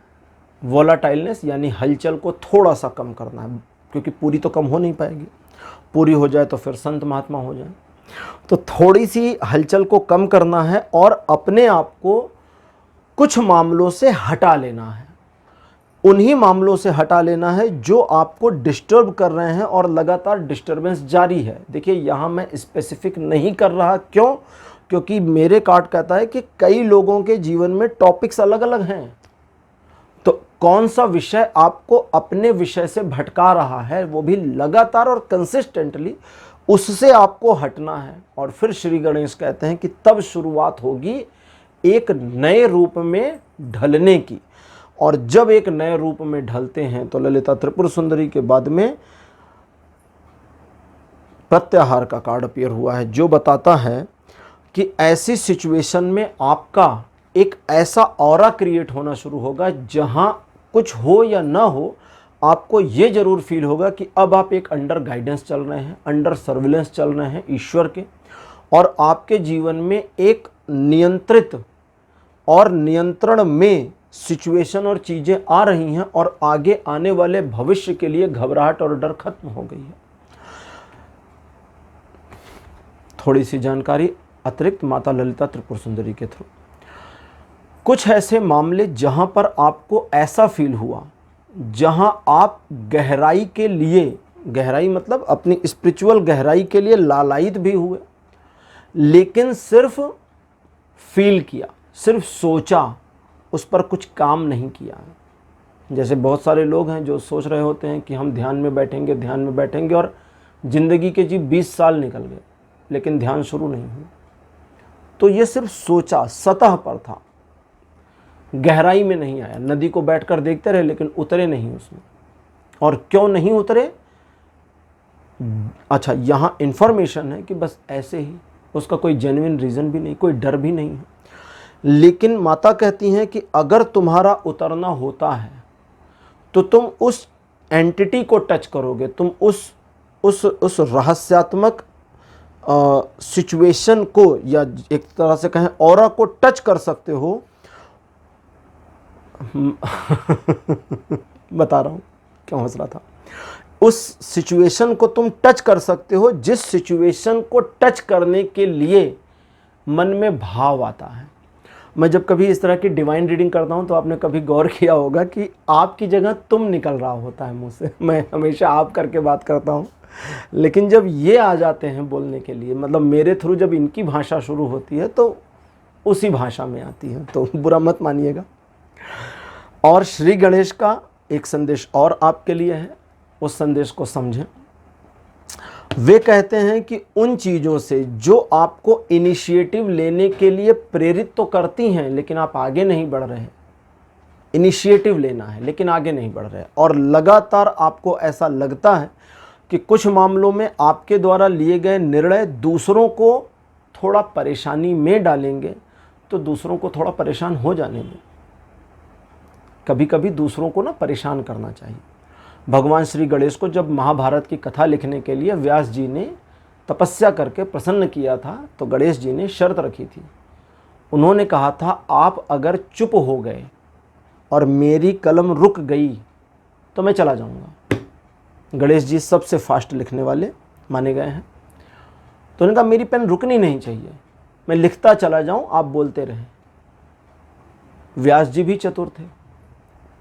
वोलाटाइलनेस यानी हलचल को थोड़ा सा कम करना है, क्योंकि पूरी तो कम हो नहीं पाएगी, पूरी हो जाए तो फिर संत महात्मा हो जाए। तो थोड़ी सी हलचल को कम करना है और अपने आप को कुछ मामलों से हटा लेना है। उन्हीं मामलों से हटा लेना है जो आपको डिस्टर्ब कर रहे हैं और लगातार डिस्टर्बेंस जारी है। देखिए यहाँ मैं स्पेसिफिक नहीं कर रहा, क्यों? क्योंकि मेरे कार्ड कहता है कि कई लोगों के जीवन में टॉपिक्स अलग अलग हैं। तो कौन सा विषय आपको अपने विषय से भटका रहा है, वो भी लगातार और कंसिस्टेंटली, उससे आपको हटना है। और फिर श्री गणेश कहते हैं कि तब शुरुआत होगी एक नए रूप में ढलने की। और जब एक नए रूप में ढलते हैं तो ललिता त्रिपुर सुंदरी के बाद में प्रत्याहार का कार्ड अपीयर हुआ है, जो बताता है कि ऐसी सिचुएशन में आपका एक ऐसा ऑरा क्रिएट होना शुरू होगा जहां कुछ हो या ना हो, आपको ये जरूर फील होगा कि अब आप एक अंडर गाइडेंस चल रहे हैं, अंडर सर्विलेंस चल रहे हैं ईश्वर के, और आपके जीवन में एक नियंत्रित और नियंत्रण में सिचुएशन और चीज़ें आ रही हैं और आगे आने वाले भविष्य के लिए घबराहट और डर खत्म हो गई है। थोड़ी सी जानकारी अतिरिक्त माता ललिता त्रिपुर सुंदरी के थ्रू। कुछ ऐसे मामले जहां पर आपको ऐसा फील हुआ, जहां आप गहराई के लिए, गहराई मतलब अपनी स्पिरिचुअल गहराई के लिए लालायित भी हुए, लेकिन सिर्फ फील किया, सिर्फ सोचा, उस पर कुछ काम नहीं किया। जैसे बहुत सारे लोग हैं जो सोच रहे होते हैं कि हम ध्यान में बैठेंगे और ज़िंदगी के जी 20 साल निकल गए लेकिन ध्यान शुरू नहीं हुआ। तो ये सिर्फ सोचा, सतह पर था, गहराई में नहीं आया। नदी को बैठकर देखते रहे लेकिन उतरे नहीं उसमें। और क्यों नहीं उतरे? अच्छा, यहाँ इंफॉर्मेशन है कि बस ऐसे ही, उसका कोई जेन्युइन रीज़न भी नहीं, कोई डर भी नहीं है। लेकिन माता कहती हैं कि अगर तुम्हारा उतरना होता है तो तुम उस एंटिटी को टच करोगे, तुम उस रहस्यात्मक सिचुएशन को, या एक तरह से कहें ऑरा को टच कर सकते हो। बता रहा हूं क्यों हंस रहा था। उस सिचुएशन को तुम टच कर सकते हो जिस सिचुएशन को टच करने के लिए मन में भाव आता है। मैं जब कभी इस तरह की डिवाइन रीडिंग करता हूं तो आपने कभी गौर किया होगा कि आपकी जगह तुम निकल रहा होता है मुंह से। मैं हमेशा आप करके बात करता हूं, लेकिन जब ये आ जाते हैं बोलने के लिए, मतलब मेरे थ्रू जब इनकी भाषा शुरू होती है तो उसी भाषा में आती है, तो बुरा मत मानिएगा। और श्री गणेश का एक संदेश और आपके लिए है, उस संदेश को समझें। वे कहते हैं कि उन चीज़ों से जो आपको इनिशिएटिव लेने के लिए प्रेरित तो करती हैं लेकिन आप आगे नहीं बढ़ रहे। इनिशिएटिव लेना है लेकिन आगे नहीं बढ़ रहे, और लगातार आपको ऐसा लगता है कि कुछ मामलों में आपके द्वारा लिए गए निर्णय दूसरों को थोड़ा परेशानी में डालेंगे, तो दूसरों को थोड़ा परेशान हो जाने दें। कभी कभी दूसरों को ना परेशान करना चाहिए। भगवान श्री गणेश को जब महाभारत की कथा लिखने के लिए व्यास जी ने तपस्या करके प्रसन्न किया था, तो गणेश जी ने शर्त रखी थी। उन्होंने कहा था, आप अगर चुप हो गए और मेरी कलम रुक गई तो मैं चला जाऊंगा। गणेश जी सबसे फास्ट लिखने वाले माने गए हैं, तो उन्होंने कहा मेरी पेन रुकनी नहीं चाहिए, मैं लिखता चला जाऊं, आप बोलते रहें। व्यास जी भी चतुर थे।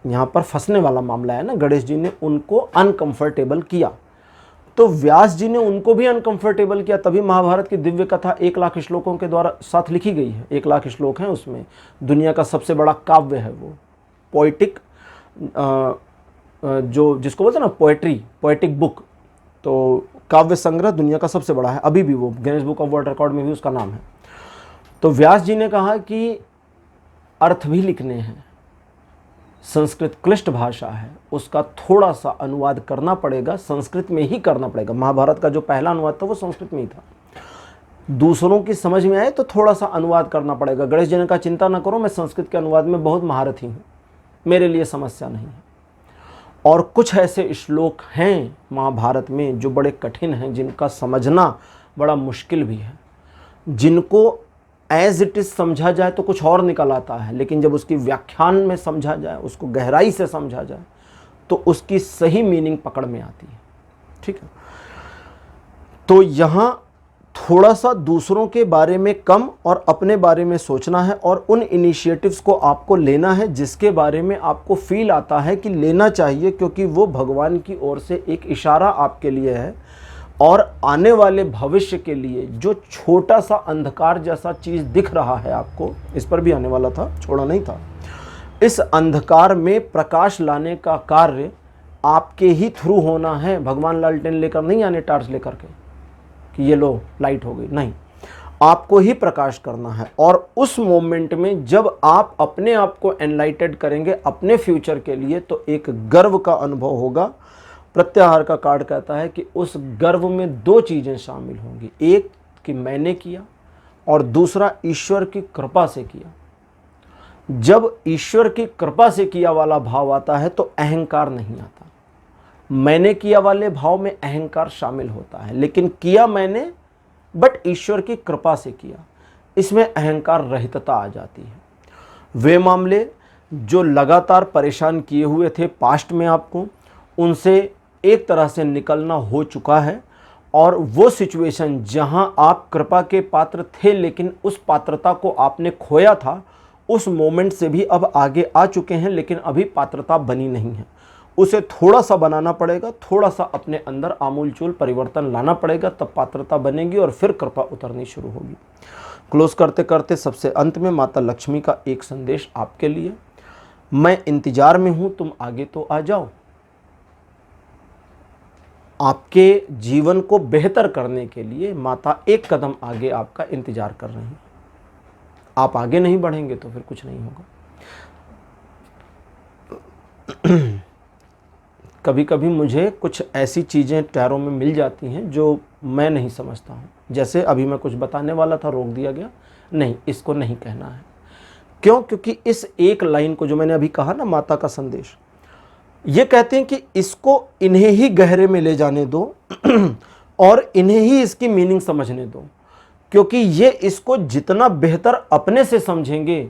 यहाँ पर फंसने वाला मामला है ना, गणेश जी ने उनको अनकंफर्टेबल किया, तो व्यास जी ने उनको भी अनकंफर्टेबल किया। तभी महाभारत की दिव्य कथा 1 लाख श्लोकों के द्वारा साथ लिखी गई है। 1 लाख श्लोक हैं उसमें। दुनिया का सबसे बड़ा काव्य है वो, पोइटिक, जो जिसको बोलते हैं ना पोएटिक बुक, तो काव्य संग्रह दुनिया का सबसे बड़ा है अभी भी, वो Guinness book of world record में भी उसका नाम है। तो व्यास जी ने कहा कि अर्थ भी लिखने हैं, संस्कृत क्लिष्ट भाषा है, उसका थोड़ा सा अनुवाद करना पड़ेगा, संस्कृत में ही करना पड़ेगा। महाभारत का जो पहला अनुवाद था वो संस्कृत में ही था। दूसरों की समझ में आए तो थोड़ा सा अनुवाद करना पड़ेगा। गणेश जी ने कहा चिंता ना करो, मैं संस्कृत के अनुवाद में बहुत महारथी हूँ, मेरे लिए समस्या नहीं है। और कुछ ऐसे श्लोक हैं महाभारत में जो बड़े कठिन हैं, जिनका समझना बड़ा मुश्किल भी है। जिनको एज इट इज़ समझा जाए तो कुछ और निकल आता है, लेकिन जब उसकी व्याख्यान में समझा जाए, उसको गहराई से समझा जाए, तो उसकी सही मीनिंग पकड़ में आती है। ठीक है, तो यहाँ थोड़ा सा दूसरों के बारे में कम और अपने बारे में सोचना है, और उन इनिशिएटिव्स को आपको लेना है जिसके बारे में आपको फील आता है कि लेना चाहिए, क्योंकि वो भगवान की ओर से एक इशारा आपके लिए है। और आने वाले भविष्य के लिए जो छोटा सा अंधकार जैसा चीज़ दिख रहा है आपको, इस पर भी आने वाला था, छोड़ा नहीं था, इस अंधकार में प्रकाश लाने का कार्य आपके ही थ्रू होना है। भगवान लालटेन लेकर नहीं आने, टार्च लेकर के कि ये लो लाइट हो गई, नहीं, आपको ही प्रकाश करना है। और उस मोमेंट में जब आप अपने आप को एनलाइटेड करेंगे अपने फ्यूचर के लिए, तो एक गर्व का अनुभव होगा। प्रत्याहार का कार्ड कहता है कि उस गर्व में दो चीज़ें शामिल होंगी, एक कि मैंने किया, और दूसरा ईश्वर की कृपा से किया। जब ईश्वर की कृपा से किया वाला भाव आता है तो अहंकार नहीं आता। मैंने किया वाले भाव में अहंकार शामिल होता है, लेकिन किया मैंने बट ईश्वर की कृपा से किया, इसमें अहंकार रहितता आ जाती है। वे मामले जो लगातार परेशान किए हुए थे पास्ट में आपको, उनसे एक तरह से निकलना हो चुका है। और वो सिचुएशन जहां आप कृपा के पात्र थे लेकिन उस पात्रता को आपने खोया था, उस मोमेंट से भी अब आगे आ चुके हैं, लेकिन अभी पात्रता बनी नहीं है। उसे थोड़ा सा बनाना पड़ेगा, थोड़ा सा अपने अंदर आमूलचूल परिवर्तन लाना पड़ेगा, तब पात्रता बनेगी और फिर कृपा उतरनी शुरू होगी। क्लोज करते करते सबसे अंत में माता लक्ष्मी का एक संदेश आपके लिए, मैं इंतजार में हूं, तुम आगे तो आ जाओ। आपके जीवन को बेहतर करने के लिए माता एक कदम आगे आपका इंतजार कर रही हैं। आप आगे नहीं बढ़ेंगे तो फिर कुछ नहीं होगा। कभी कभी मुझे कुछ ऐसी चीज़ें टैरो में मिल जाती हैं जो मैं नहीं समझता हूँ। जैसे अभी मैं कुछ बताने वाला था, रोक दिया गया, नहीं इसको नहीं कहना है। क्यों? क्योंकि इस एक लाइन को जो मैंने अभी कहा ना, माता का संदेश, ये कहते हैं कि इसको इन्हें ही गहरे में ले जाने दो और इन्हें ही इसकी मीनिंग समझने दो, क्योंकि ये इसको जितना बेहतर अपने से समझेंगे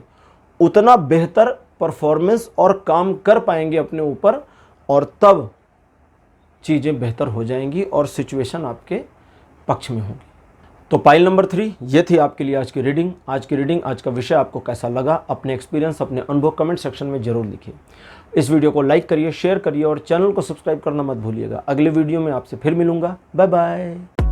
उतना बेहतर परफॉर्मेंस और काम कर पाएंगे अपने ऊपर, और तब चीज़ें बेहतर हो जाएंगी और सिचुएशन आपके पक्ष में होगी। तो पाइल नंबर 3 ये थी आपके लिए आज की रीडिंग। आज का विषय आपको कैसा लगा, अपने एक्सपीरियंस, अपने अनुभव कमेंट सेक्शन में जरूर लिखिए। इस वीडियो को लाइक करिए, शेयर करिए और चैनल को सब्सक्राइब करना मत भूलिएगा। अगले वीडियो में आपसे फिर मिलूंगा। Bye bye.